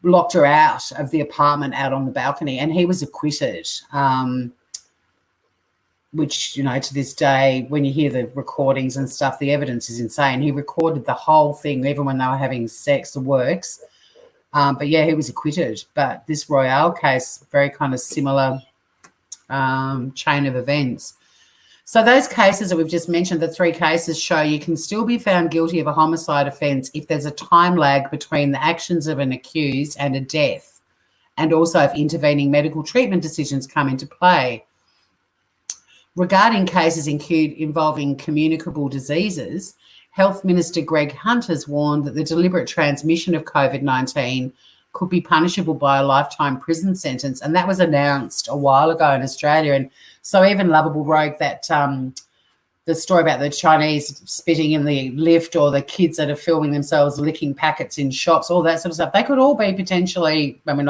locked her out of the apartment out on the balcony, and he was acquitted, which, you know, to this day, when you hear the recordings and stuff, the evidence is insane. He recorded the whole thing, even when they were having sex, the works. But, yeah, he was acquitted. But this Royale case, very kind of similar chain of events. So those cases that we've just mentioned, the three cases, show you can still be found guilty of a homicide offence if there's a time lag between the actions of an accused and a death, and also if intervening medical treatment decisions come into play. Regarding cases involving communicable diseases, Health Minister Greg Hunt has warned that the deliberate transmission of COVID-19 could be punishable by a lifetime prison sentence, and that was announced a while ago in Australia. And so even Lovable wrote that the story about the Chinese spitting in the lift, or the kids that are filming themselves licking packets in shops, all that sort of stuff, they could all be potentially, I don't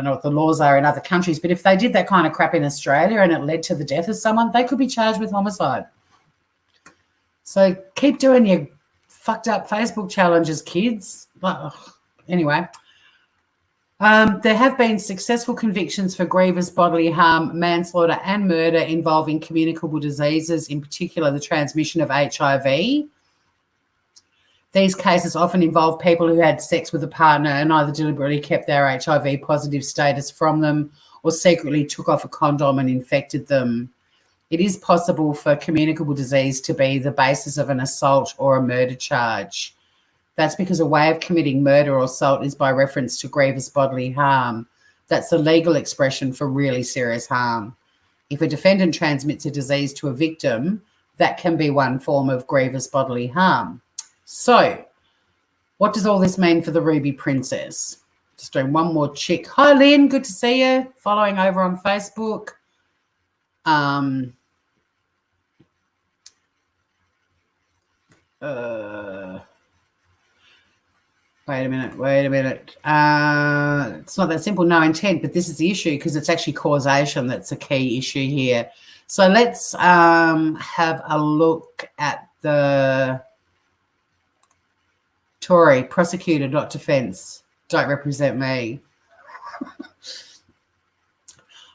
know what the laws are in other countries, but if they did that kind of crap in Australia and it led to the death of someone, they could be charged with homicide. So keep doing your fucked up Facebook challenges, kids. Anyway. There have been successful convictions for grievous bodily harm, manslaughter and murder involving communicable diseases, in particular the transmission of HIV. These cases often involve people who had sex with a partner and either deliberately kept their HIV positive status from them or secretly took off a condom and infected them. It is possible for communicable disease to be the basis of an assault or a murder charge. That's because a way of committing murder or assault is by reference to grievous bodily harm. That's the legal expression for really serious harm. If a defendant transmits a disease to a victim, that can be one form of grievous bodily harm. So, what does all this mean for the Ruby Princess? Just doing one more check. Hi, Lynn. Good to see you. Following over on Facebook. Wait a minute. It's not that simple, no intent, but this is the issue because it's actually causation that's a key issue here. So let's have a look at the Tory, prosecutor, not defence. Don't represent me.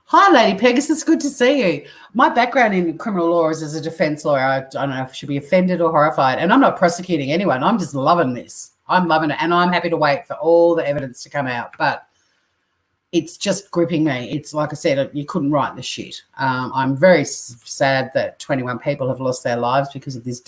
Hi, Lady Pegasus. Good to see you. My background in criminal law is as a defence lawyer. I don't know if I should be offended or horrified, and I'm not prosecuting anyone. I'm just loving this. I'm loving it, and I'm happy to wait for all the evidence to come out, but it's just gripping me. It's like I said, you couldn't write the shit. I'm very sad that 21 people have lost their lives because of this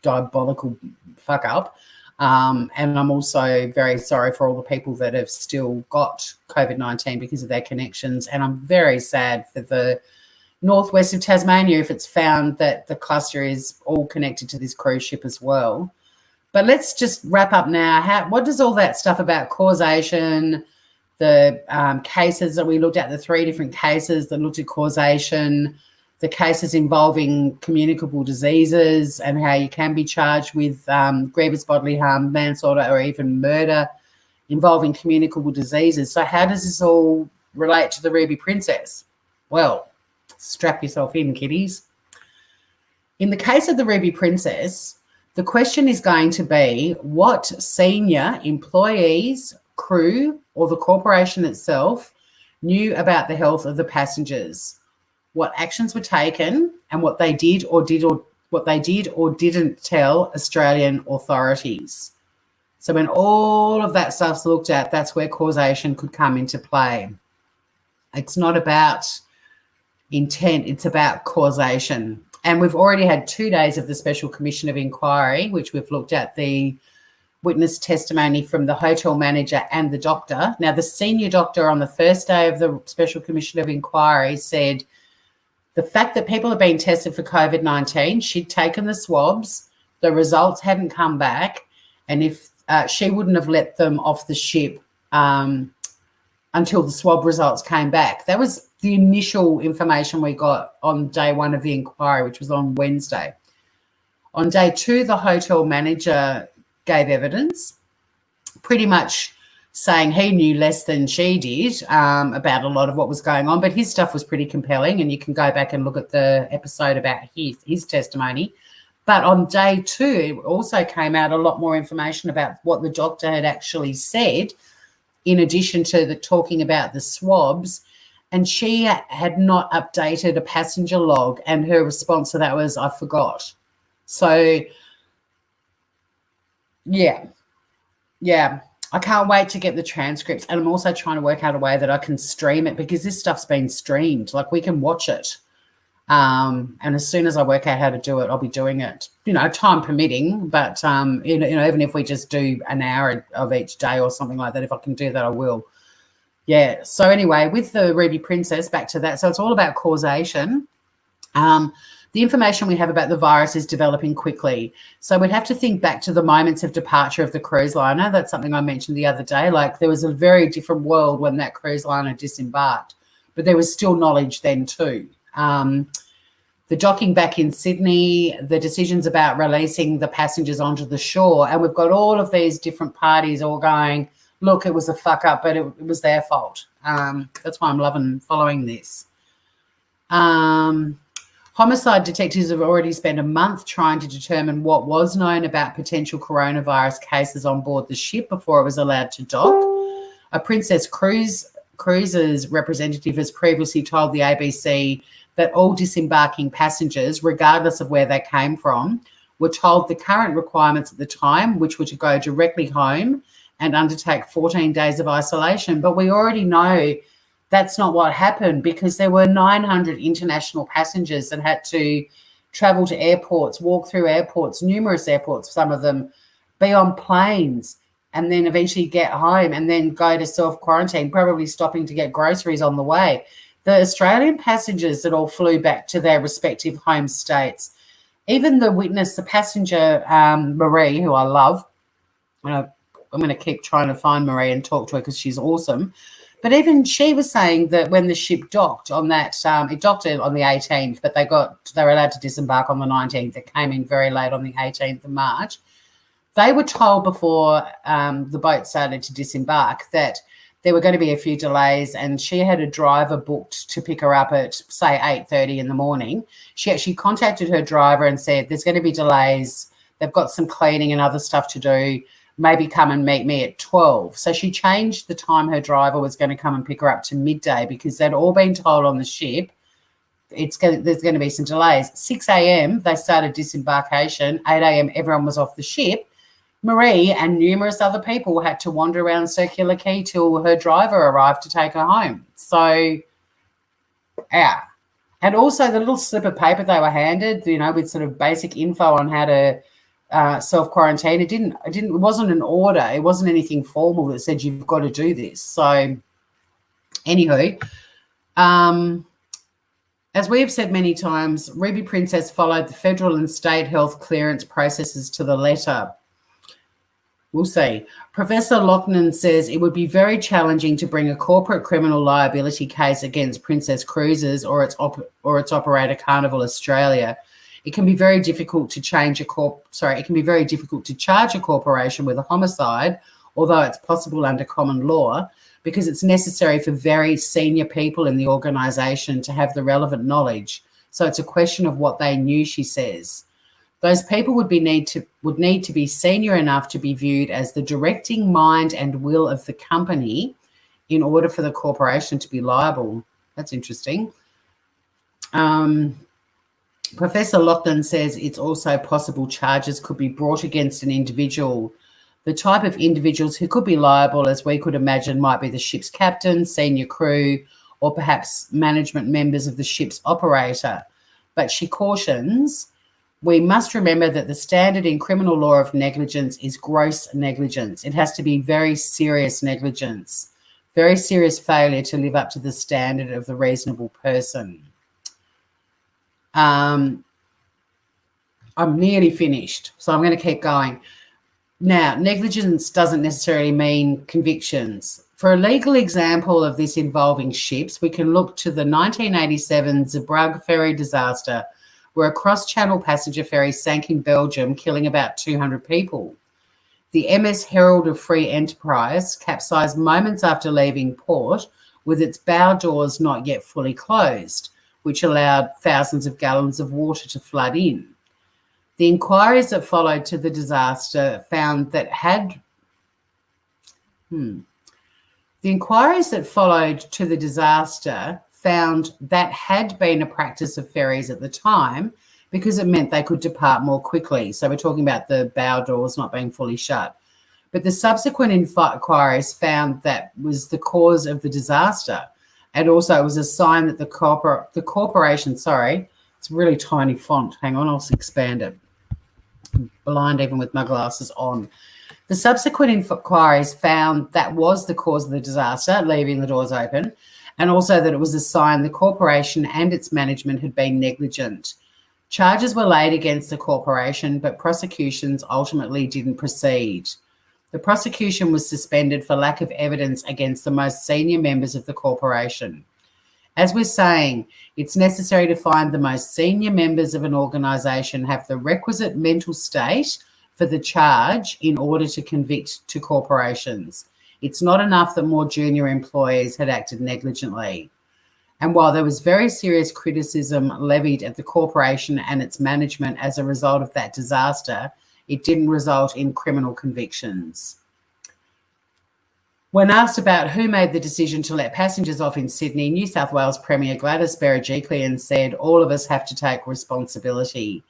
diabolical fuck up. And I'm also very sorry for all the people that have still got COVID-19 because of their connections. And I'm very sad for the northwest of Tasmania if it's found that the cluster is all connected to this cruise ship as well. But let's just wrap up now. What does all that stuff about causation, the cases that we looked at, the 3 different cases that looked at causation, the cases involving communicable diseases and how you can be charged with grievous bodily harm, manslaughter or even murder involving communicable diseases. So how does this all relate to the Ruby Princess? Well, strap yourself in, kiddies. In the case of the Ruby Princess, the question is going to be what senior employees, crew, or the corporation itself knew about the health of the passengers, what actions were taken, and what they did or didn't tell Australian authorities. So when all of that stuff's looked at, that's where causation could come into play. It's not about intent, it's about causation. And we've already had 2 days of the Special Commission of Inquiry, which we've looked at the witness testimony from the hotel manager and the doctor. Now, the senior doctor on the first day of the Special Commission of Inquiry said the fact that people have been tested for COVID-19, she'd taken the swabs, the results hadn't come back, and if she wouldn't have let them off the ship until the swab results came back. That was the initial information we got on day 1 of the inquiry, which was on Wednesday. On day 2, the hotel manager gave evidence, pretty much saying he knew less than she did about a lot of what was going on, but his stuff was pretty compelling, and you can go back and look at the episode about his testimony. But on day 2, it also came out a lot more information about what the doctor had actually said, in addition to the talking about the swabs, and she had not updated a passenger log, and her response to that was, I forgot. So, yeah, I can't wait to get the transcripts, and I'm also trying to work out a way that I can stream it because this stuff's been streamed. Like, we can watch it. And as soon as I work out how to do it, I'll be doing it, time permitting. But, even if we just do an hour of each day or something like that, if I can do that, I will. Yeah. So anyway, with the Ruby Princess, back to that. So it's all about causation. The information we have about the virus is developing quickly. So we'd have to think back to the moments of departure of the cruise liner. That's something I mentioned the other day. Like, there was a very different world when that cruise liner disembarked, but there was still knowledge then too. The docking back in Sydney, the decisions about releasing the passengers onto the shore, and we've got all of these different parties all going, look, it was a fuck up, but it was their fault. That's why I'm loving following this. Homicide detectives have already spent a month trying to determine what was known about potential coronavirus cases on board the ship before it was allowed to dock. A Princess Cruises representative has previously told the ABC that all disembarking passengers, regardless of where they came from, were told the current requirements at the time, which were to go directly home and undertake 14 days of isolation. But we already know that's not what happened, because there were 900 international passengers that had to travel to airports, walk through airports, numerous airports, some of them, be on planes, and then eventually get home and then go to self-quarantine, probably stopping to get groceries on the way. The Australian passengers that all flew back to their respective home states, even the witness, the passenger, Marie, who I love, I'm going to keep trying to find Marie and talk to her because she's awesome. But even she was saying that when the ship docked on that, it docked on the 18th, but they were allowed to disembark on the 19th. It came in very late on the 18th of March. They were told before the boat started to disembark that there were going to be a few delays, and she had a driver booked to pick her up at, say, 8:30 in the morning. She actually contacted her driver and said, there's going to be delays. They've got some cleaning and other stuff to do. Maybe come and meet me at 12. So she changed the time her driver was going to come and pick her up to midday, because they'd all been told on the ship there's going to be some delays. 6 a.m. they started disembarkation. 8 a.m. everyone was off the ship. Marie and numerous other people had to wander around Circular Quay till her driver arrived to take her home. So, yeah. And also the little slip of paper they were handed, with sort of basic info on how to self-quarantine. It wasn't an order. It wasn't anything formal that said you've got to do this. So, anywho, as we have said many times, Ruby Princess followed the federal and state health clearance processes to the letter. We'll see. Professor Lochnan says it would be very challenging to bring a corporate criminal liability case against Princess Cruises or its operator Carnival Australia. It can be very difficult to charge a corporation with a homicide, although it's possible under common law, because it's necessary for very senior people in the organisation to have the relevant knowledge. So it's a question of what they knew, she says. Those people would need to be senior enough to be viewed as the directing mind and will of the company in order for the corporation to be liable. That's interesting. Professor Lochlan says it's also possible charges could be brought against an individual. The type of individuals who could be liable, as we could imagine, might be the ship's captain, senior crew, or perhaps management members of the ship's operator. But she cautions, we must remember that the standard in criminal law of negligence is gross negligence. It has to be very serious negligence, very serious failure to live up to the standard of the reasonable person. I'm nearly finished, so I'm going to keep going. Now, negligence doesn't necessarily mean convictions. For a legal example of this involving ships, we can look to the 1987 Zeebrugge ferry disaster, where a cross-channel passenger ferry sank in Belgium, killing about 200 people. The MS Herald of Free Enterprise capsized moments after leaving port, with its bow doors not yet fully closed, which allowed thousands of gallons of water to flood in. The inquiries that followed to the disaster found that had been a practice of ferries at the time, because it meant they could depart more quickly. So we're talking about the bow doors not being fully shut. But the subsequent inquiries found that was the cause of the disaster. And also it was a sign that the corporation, it's a really tiny font. Hang on, I'll expand it. I'm blind even with my glasses on. The subsequent inquiries found that was the cause of the disaster, leaving the doors open, and also that it was a sign the corporation and its management had been negligent. Charges were laid against the corporation, but prosecutions ultimately didn't proceed. The prosecution was suspended for lack of evidence against the most senior members of the corporation. As we're saying, it's necessary to find the most senior members of an organisation have the requisite mental state for the charge in order to convict to corporations. It's not enough that more junior employees had acted negligently. And while there was very serious criticism levied at the corporation and its management as a result of that disaster, it didn't result in criminal convictions. When asked about who made the decision to let passengers off in Sydney, New South Wales Premier Gladys Berejiklian said, "All of us have to take responsibility."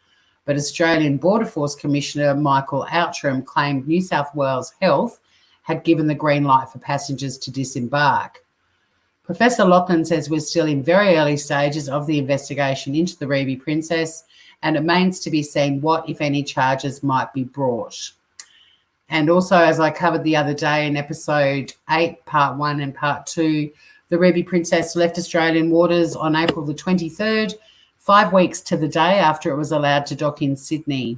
But Australian Border Force Commissioner Michael Outram claimed New South Wales Health had given the green light for passengers to disembark. Professor Lachlan says we're still in very early stages of the investigation into the Ruby Princess, and it remains to be seen what, if any, charges might be brought. And also, as I covered the other day in episode 8, part 1 and part 2, the Ruby Princess left Australian waters on April the 23rd, 5 weeks to the day after it was allowed to dock in Sydney.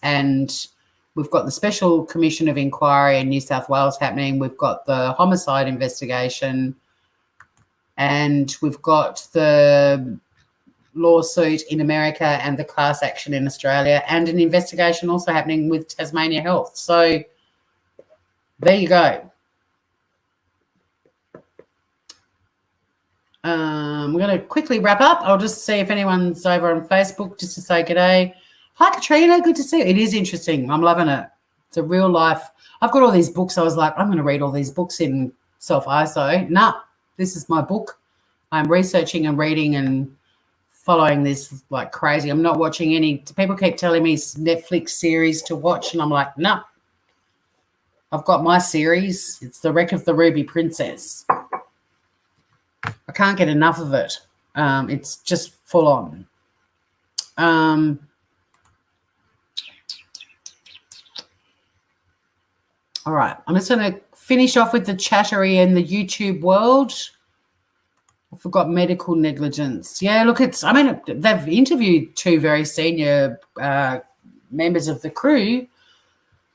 And we've got the Special Commission of Inquiry in New South Wales happening. We've got the homicide investigation, and we've got the lawsuit in America and the class action in Australia, and an investigation also happening with Tasmania Health. So there you go. We're going to quickly wrap up. I'll just see if anyone's over on Facebook just to say g'day. Hi, Katrina. Good to see you. It is interesting. I'm loving it. It's a real life. I've got all these books. I was like, I'm going to read all these books in self-ISO. Nah, this is my book. I'm researching and reading and following this like crazy. I'm not watching any. People keep telling me Netflix series to watch, and I'm like, no. I've got my series. It's The Wreck of the Ruby Princess. I can't get enough of it. It's just full on. All right. I'm just going to finish off with the chattery in the YouTube world. I forgot medical negligence. Yeah, look, they've interviewed 2 very senior members of the crew,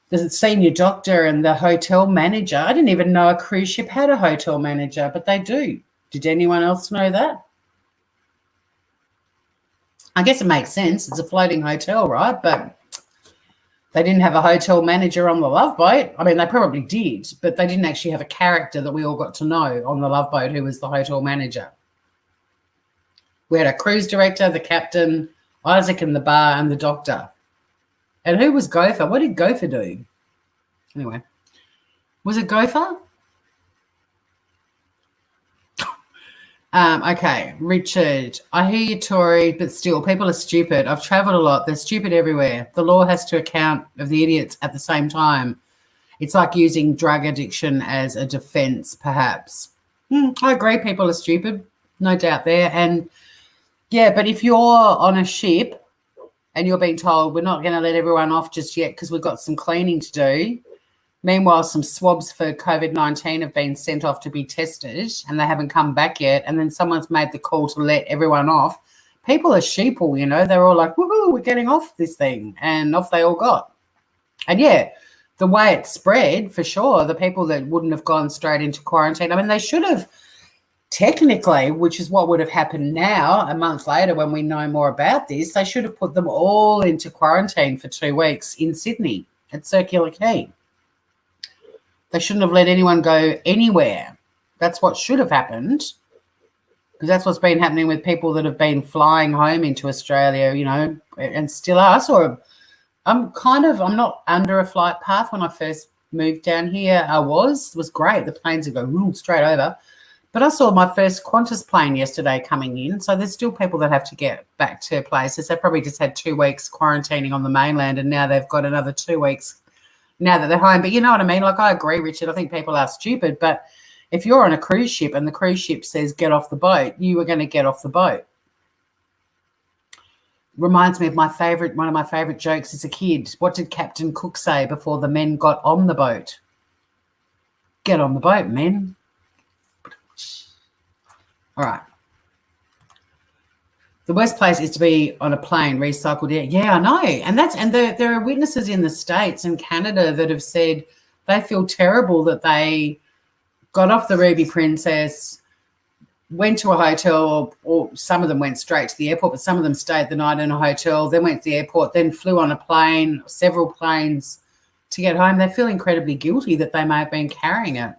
the senior doctor and the hotel manager. I didn't even know a cruise ship had a hotel manager, but they do. Did anyone else know that? I guess it makes sense. It's a floating hotel, right? But they didn't have a hotel manager on the Love Boat. I mean, they probably did, but they didn't actually have a character that we all got to know on the Love Boat who was the hotel manager. We had a cruise director, the captain, Isaac in the bar, and the doctor. And who was Gopher? What did Gopher do? Anyway, was it Gopher? Okay, Richard, I hear you, Tori, but still, people are stupid. I've travelled a lot. They're stupid everywhere. The law has to account of the idiots at the same time. It's like using drug addiction as a defence, perhaps. I agree, people are stupid, no doubt there. And, yeah, but if you're on a ship and you're being told we're not going to let everyone off just yet because we've got some cleaning to do, meanwhile, some swabs for COVID-19 have been sent off to be tested and they haven't come back yet, and then someone's made the call to let everyone off. People are sheeple, you know. They're all like, woohoo, we're getting off this thing, and off they all got. And, yeah, the way it spread, for sure, the people that wouldn't have gone straight into quarantine, I mean, they should have technically, which is what would have happened now, a month later when we know more about this, they should have put them all into quarantine for 2 weeks in Sydney at Circular Quay. They shouldn't have let anyone go anywhere. That's what should have happened, because that's what's been happening with people that have been flying home into Australia, you know, and still are. So I'm not under a flight path. When I first moved down here, it was great. The planes would go straight over. But I saw my first Qantas plane yesterday coming in. So there's still people that have to get back to places. They probably just had 2 weeks quarantining on the mainland, and now they've got another 2 weeks now that they're home. But you know what I mean? Like, I agree, Richard. I think people are stupid. But if you're on a cruise ship and the cruise ship says get off the boat, you are going to get off the boat. Reminds me of one of my favourite jokes as a kid. What did Captain Cook say before the men got on the boat? Get on the boat, men. All right. The worst place is to be on a plane, recycled air. Yeah, I know. And there are witnesses in the States and Canada that have said they feel terrible that they got off the Ruby Princess, went to a hotel, or some of them went straight to the airport, but some of them stayed the night in a hotel, then went to the airport, then flew on a plane, several planes to get home. They feel incredibly guilty that they may have been carrying it.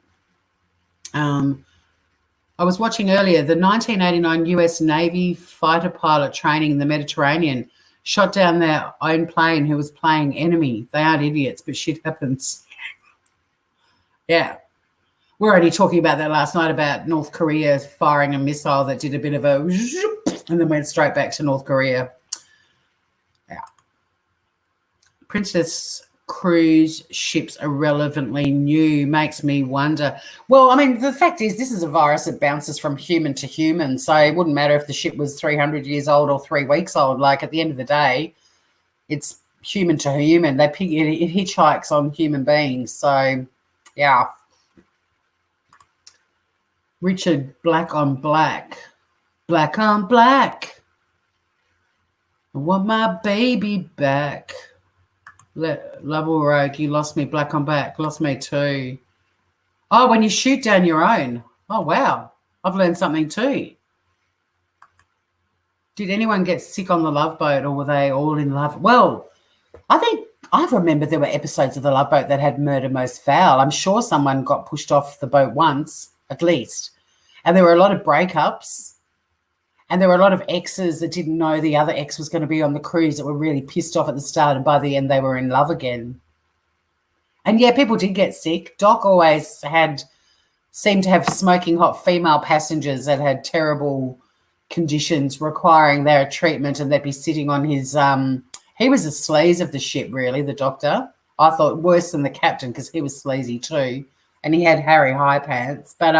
I was watching earlier the 1989 US Navy fighter pilot training in the Mediterranean shot down their own plane who was playing enemy. They aren't idiots, but shit happens. Yeah. We're only talking about that last night about North Korea firing a missile that did a bit of a and then went straight back to North Korea. Yeah. Princess cruise ships are relevantly new makes me wonder. Well, I mean, the fact is this is a virus that bounces from human to human, so it wouldn't matter if the ship was 300 years old or 3 weeks old. Like, at the end of the day, it's human to human. It hitchhikes on human beings. So, yeah. Richard, black on black. Black on black. I want my baby back. Level Rogue, you lost me. Black on black. Lost me too. Oh, when you shoot down your own. Oh, wow. I've learned something too. Did anyone get sick on the Love Boat, or were they all in love? Well, I remember there were episodes of the Love Boat that had Murder Most Foul. I'm sure someone got pushed off the boat once, at least. And there were a lot of breakups. And there were a lot of exes that didn't know the other ex was going to be on the cruise that were really pissed off at the start, and by the end they were in love again. And, yeah, people did get sick. Doc always seemed to have smoking hot female passengers that had terrible conditions requiring their treatment, and they'd be sitting on his he was the sleaze of the ship, really, the doctor. I thought worse than the captain because he was sleazy too, and he had Harry High Pants. But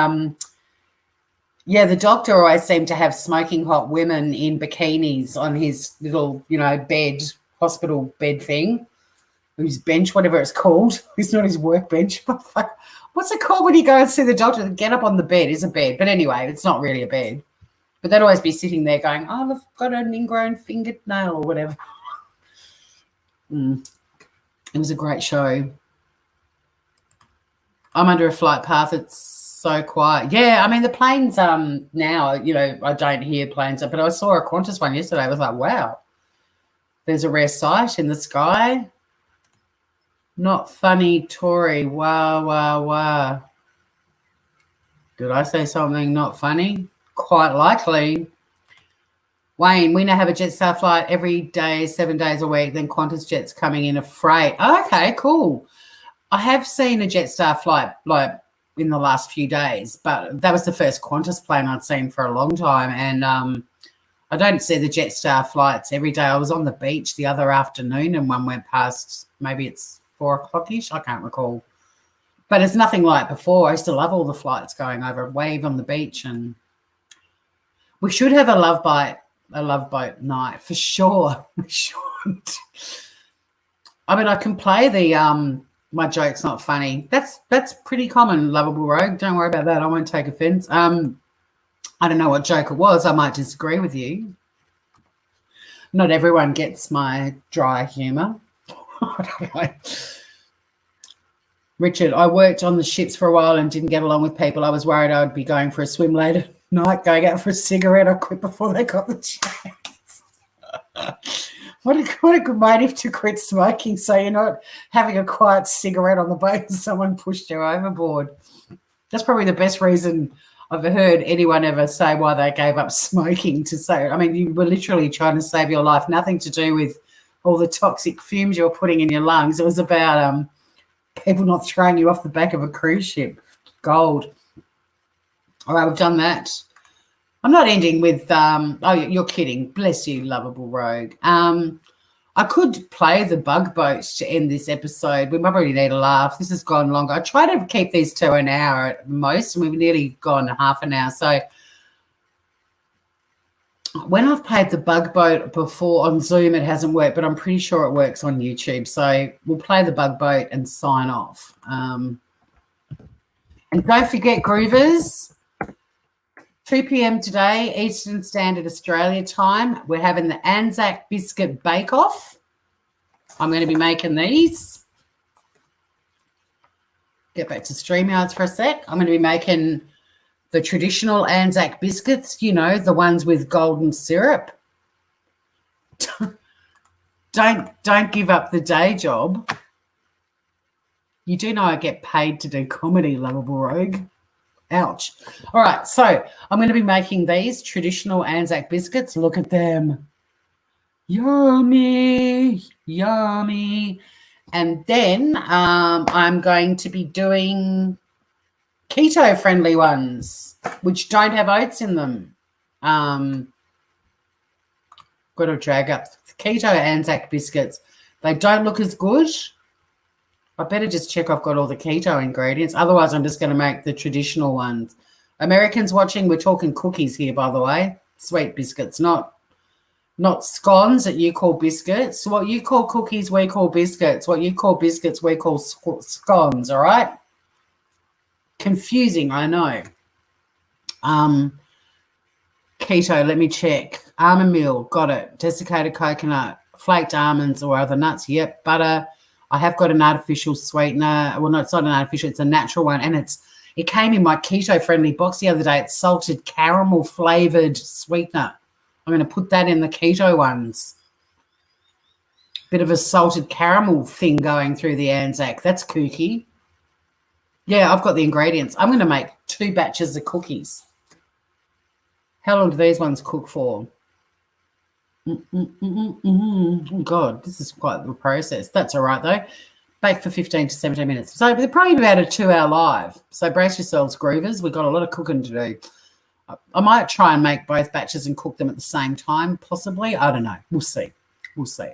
yeah, the doctor always seemed to have smoking hot women in bikinis on his little, bed, hospital bed thing, his bench, whatever it's called. It's not his workbench. What's it called when you go and see the doctor? Get up on the bed is a bed. But anyway, it's not really a bed. But they'd always be sitting there going, oh, I've got an ingrown fingernail or whatever. It was a great show. I'm under a flight path. It's so quiet. Yeah, I mean, the planes now, I don't hear planes, but I saw a Qantas one yesterday. I was like, wow, there's a rare sight in the sky. Not funny, Tory. Wow. Did I say something not funny? Quite likely. Wayne, we now have a Jetstar flight every day, 7 days a week, then Qantas jets coming in a freight. Okay, cool. I have seen a Jetstar flight like in the last few days, but that was the first Qantas plane I'd seen for a long time. And I don't see the Jetstar flights every day. I was on the beach the other afternoon and one went past, maybe it's 4 o'clock-ish, I can't recall. But it's nothing like before. I used to love all the flights going over, wave on the beach, and we should have a love boat night for sure. We should. I mean, I can play the my joke's not funny. That's pretty common, Lovable Rogue. Don't worry about that. I won't take offence. I don't know what joke it was. I might disagree with you. Not everyone gets my dry humour. I don't know. Richard, I worked on the ships for a while and didn't get along with people. I was worried I would be going for a swim later night, going out for a cigarette. I quit before they got the chance. What a good motive to quit smoking, so you're not having a quiet cigarette on the boat and someone pushed you overboard. That's probably the best reason I've heard anyone ever say why they gave up smoking. To say, I mean, you were literally trying to save your life, nothing to do with all the toxic fumes you were putting in your lungs. It was about people not throwing you off the back of a cruise ship. Gold. All right, we've done that. I'm not ending with, oh, you're kidding. Bless you, Lovable Rogue. I could play the bug boat to end this episode. We probably need a laugh. This has gone longer. I try to keep these to an hour at most, and we've nearly gone half an hour. So when I've played the bug boat before on Zoom, it hasn't worked, but I'm pretty sure it works on YouTube. So we'll play the bug boat and sign off. And don't forget, Groovers, 2 p.m. today, Eastern Standard Australia time. We're having the Anzac Biscuit Bake-Off. I'm going to be making these. Get back to StreamYards for a sec. I'm going to be making the traditional Anzac biscuits, the ones with golden syrup. Don't give up the day job. You do know I get paid to do comedy, Lovable Rogue. Ouch. All right, so I'm going to be making these traditional Anzac biscuits. Look at them. Yummy, yummy. And then I'm going to be doing keto-friendly ones, which don't have oats in them. Got to drag up keto Anzac biscuits. They don't look as good. I better just check I've got all the keto ingredients. Otherwise, I'm just going to make the traditional ones. Americans watching, we're talking cookies here, by the way. Sweet biscuits, not scones that you call biscuits. What you call cookies, we call biscuits. What you call biscuits, we call scones, all right? Confusing, I know. Keto, let me check. Almond meal, got it. Desiccated coconut, flaked almonds or other nuts, yep. Butter. I have got an artificial sweetener. Well, no, it's not an artificial, it's a natural one. And it came in my keto-friendly box the other day. It's salted caramel-flavoured sweetener. I'm going to put that in the keto ones. Bit of a salted caramel thing going through the Anzac. That's kooky. Yeah, I've got the ingredients. I'm going to make 2 batches of cookies. How long do these ones cook for? Oh, God, this is quite the process. That's all right, though. Bake for 15 to 17 minutes. So they're probably about a 2-hour live. So brace yourselves, groovers. We've got a lot of cooking to do. I might try and make both batches and cook them at the same time, possibly. I don't know. We'll see. We'll see.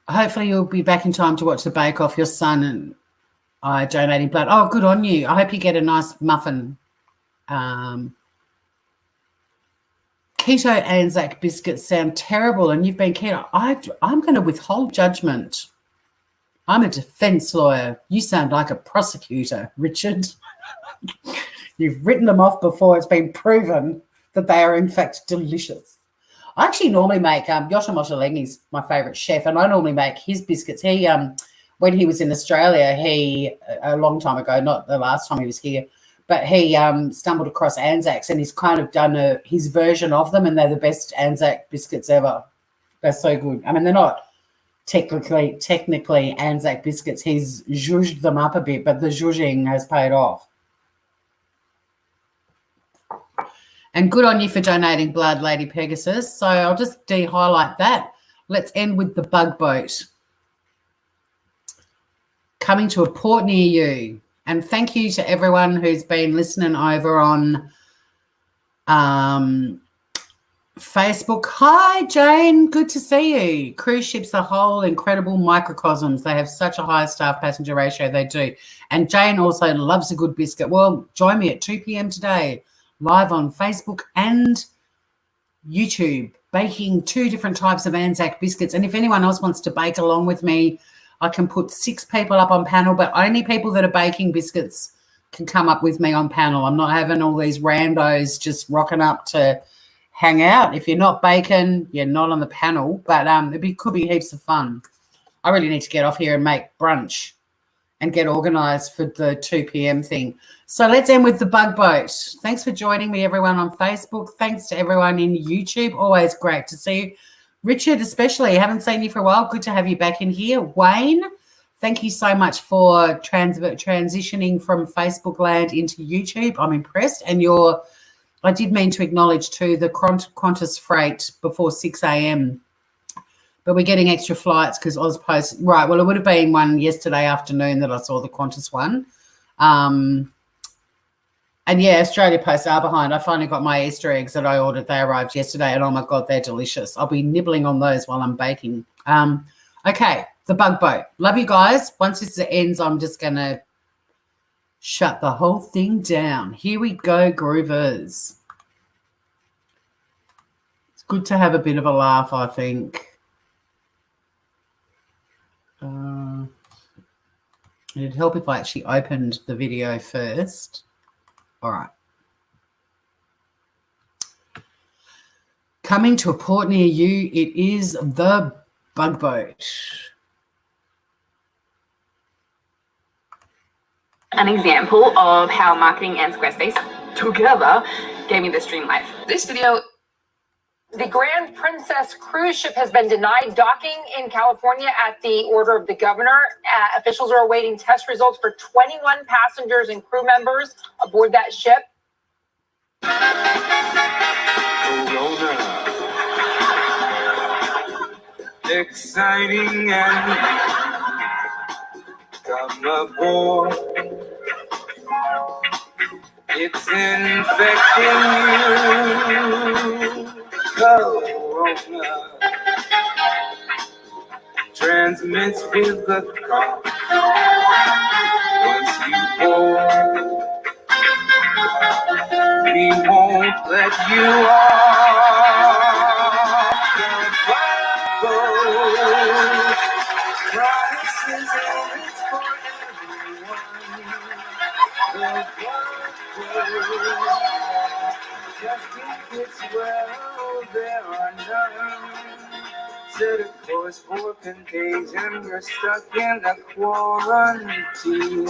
Hopefully you'll be back in time to watch the Bake Off. Your son and I donating blood. Oh, good on you. I hope you get a nice muffin. Keto Anzac biscuits sound terrible and you've been keto. I'm going to withhold judgment. I'm a defense lawyer. You sound like a prosecutor, Richard. You've written them off before it's been proven that they are, in fact, delicious. I actually normally make Yosha Moshalengi's my favourite chef, and I normally make his biscuits. He, when he was in Australia, a long time ago, not the last time he was here, but he stumbled across Anzacs, and he's kind of done his version of them, and they're the best Anzac biscuits ever. They're so good. I mean, they're not technically Anzac biscuits. He's zhuzhed them up a bit, but the zhuzhing has paid off. And good on you for donating blood, Lady Pegasus. So I'll just de-highlight that. Let's end with the bug boat. Coming to a port near you. And thank you to everyone who's been listening over on Facebook. Hi, Jane. Good to see you. Cruise ships are whole incredible microcosms. They have such a high staff passenger ratio. They do. And Jane also loves a good biscuit. Well, join me at 2 p.m. today, live on Facebook and YouTube, baking 2 different types of Anzac biscuits. And if anyone else wants to bake along with me, I can put 6 people up on panel, but only people that are baking biscuits can come up with me on panel. I'm not having all these randos just rocking up to hang out. If you're not baking, you're not on the panel, but could be heaps of fun. I really need to get off here and make brunch and get organised for the 2 p.m. thing. So let's end with the bug boat. Thanks for joining me, everyone on Facebook. Thanks to everyone in YouTube. Always great to see you. Richard, especially, haven't seen you for a while. Good to have you back in here. Wayne, thank you so much for transitioning from Facebook land into YouTube. I'm impressed. And I did mean to acknowledge too the Qantas freight before 6 a.m. But we're getting extra flights because Ozpost, right, well, it would have been one yesterday afternoon that I saw the Qantas one. And, yeah, Australia Post are behind. I finally got my Easter eggs that I ordered. They arrived yesterday, and, oh, my God, they're delicious. I'll be nibbling on those while I'm baking. Okay, the bug boat. Love you guys. Once this ends, I'm just going to shut the whole thing down. Here we go, groovers. It's good to have a bit of a laugh, I think. It'd help if I actually opened the video first. All right. Coming to a port near you, it is the bug boat. An example of how marketing and Squarespace together gave me this dream life. This video The Grand Princess cruise ship has been denied docking in California at the order of the governor. Officials are awaiting test results for 21 passengers and crew members aboard that ship. Corona. Exciting and come aboard. It's infecting you. Corona transmits with the cough. Once you board, we won't let you off the bubble. Promises and it's for everyone. The bubble. Just in case, well, there are none. Set a course for contagion. You're stuck in a quarantine.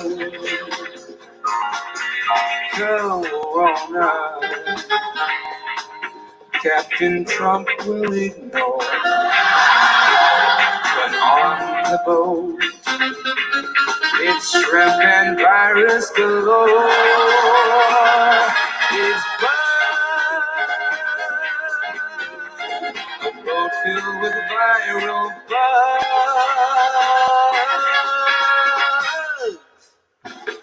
Corona. Captain Trump will ignore. But on the boat, it's shrimp and virus galore. His a boat filled with viral buzz.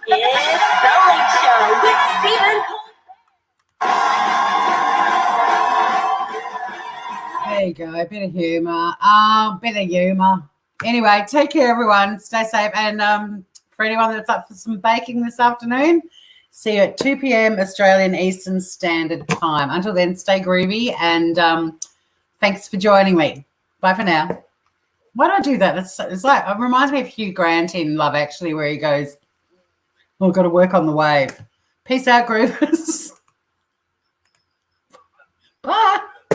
It's the Late Show with Stephen There you go. A bit of humour. Anyway, take care, everyone. Stay safe. And for anyone that's up for some baking this afternoon, see you at 2 p.m. Australian Eastern Standard Time. Until then, stay groovy and thanks for joining me. Bye for now. Why do I do that? It's like it reminds me of Hugh Grant in Love Actually, where he goes, "Oh, I've got to work on the wave." Peace out, groovers. Bye.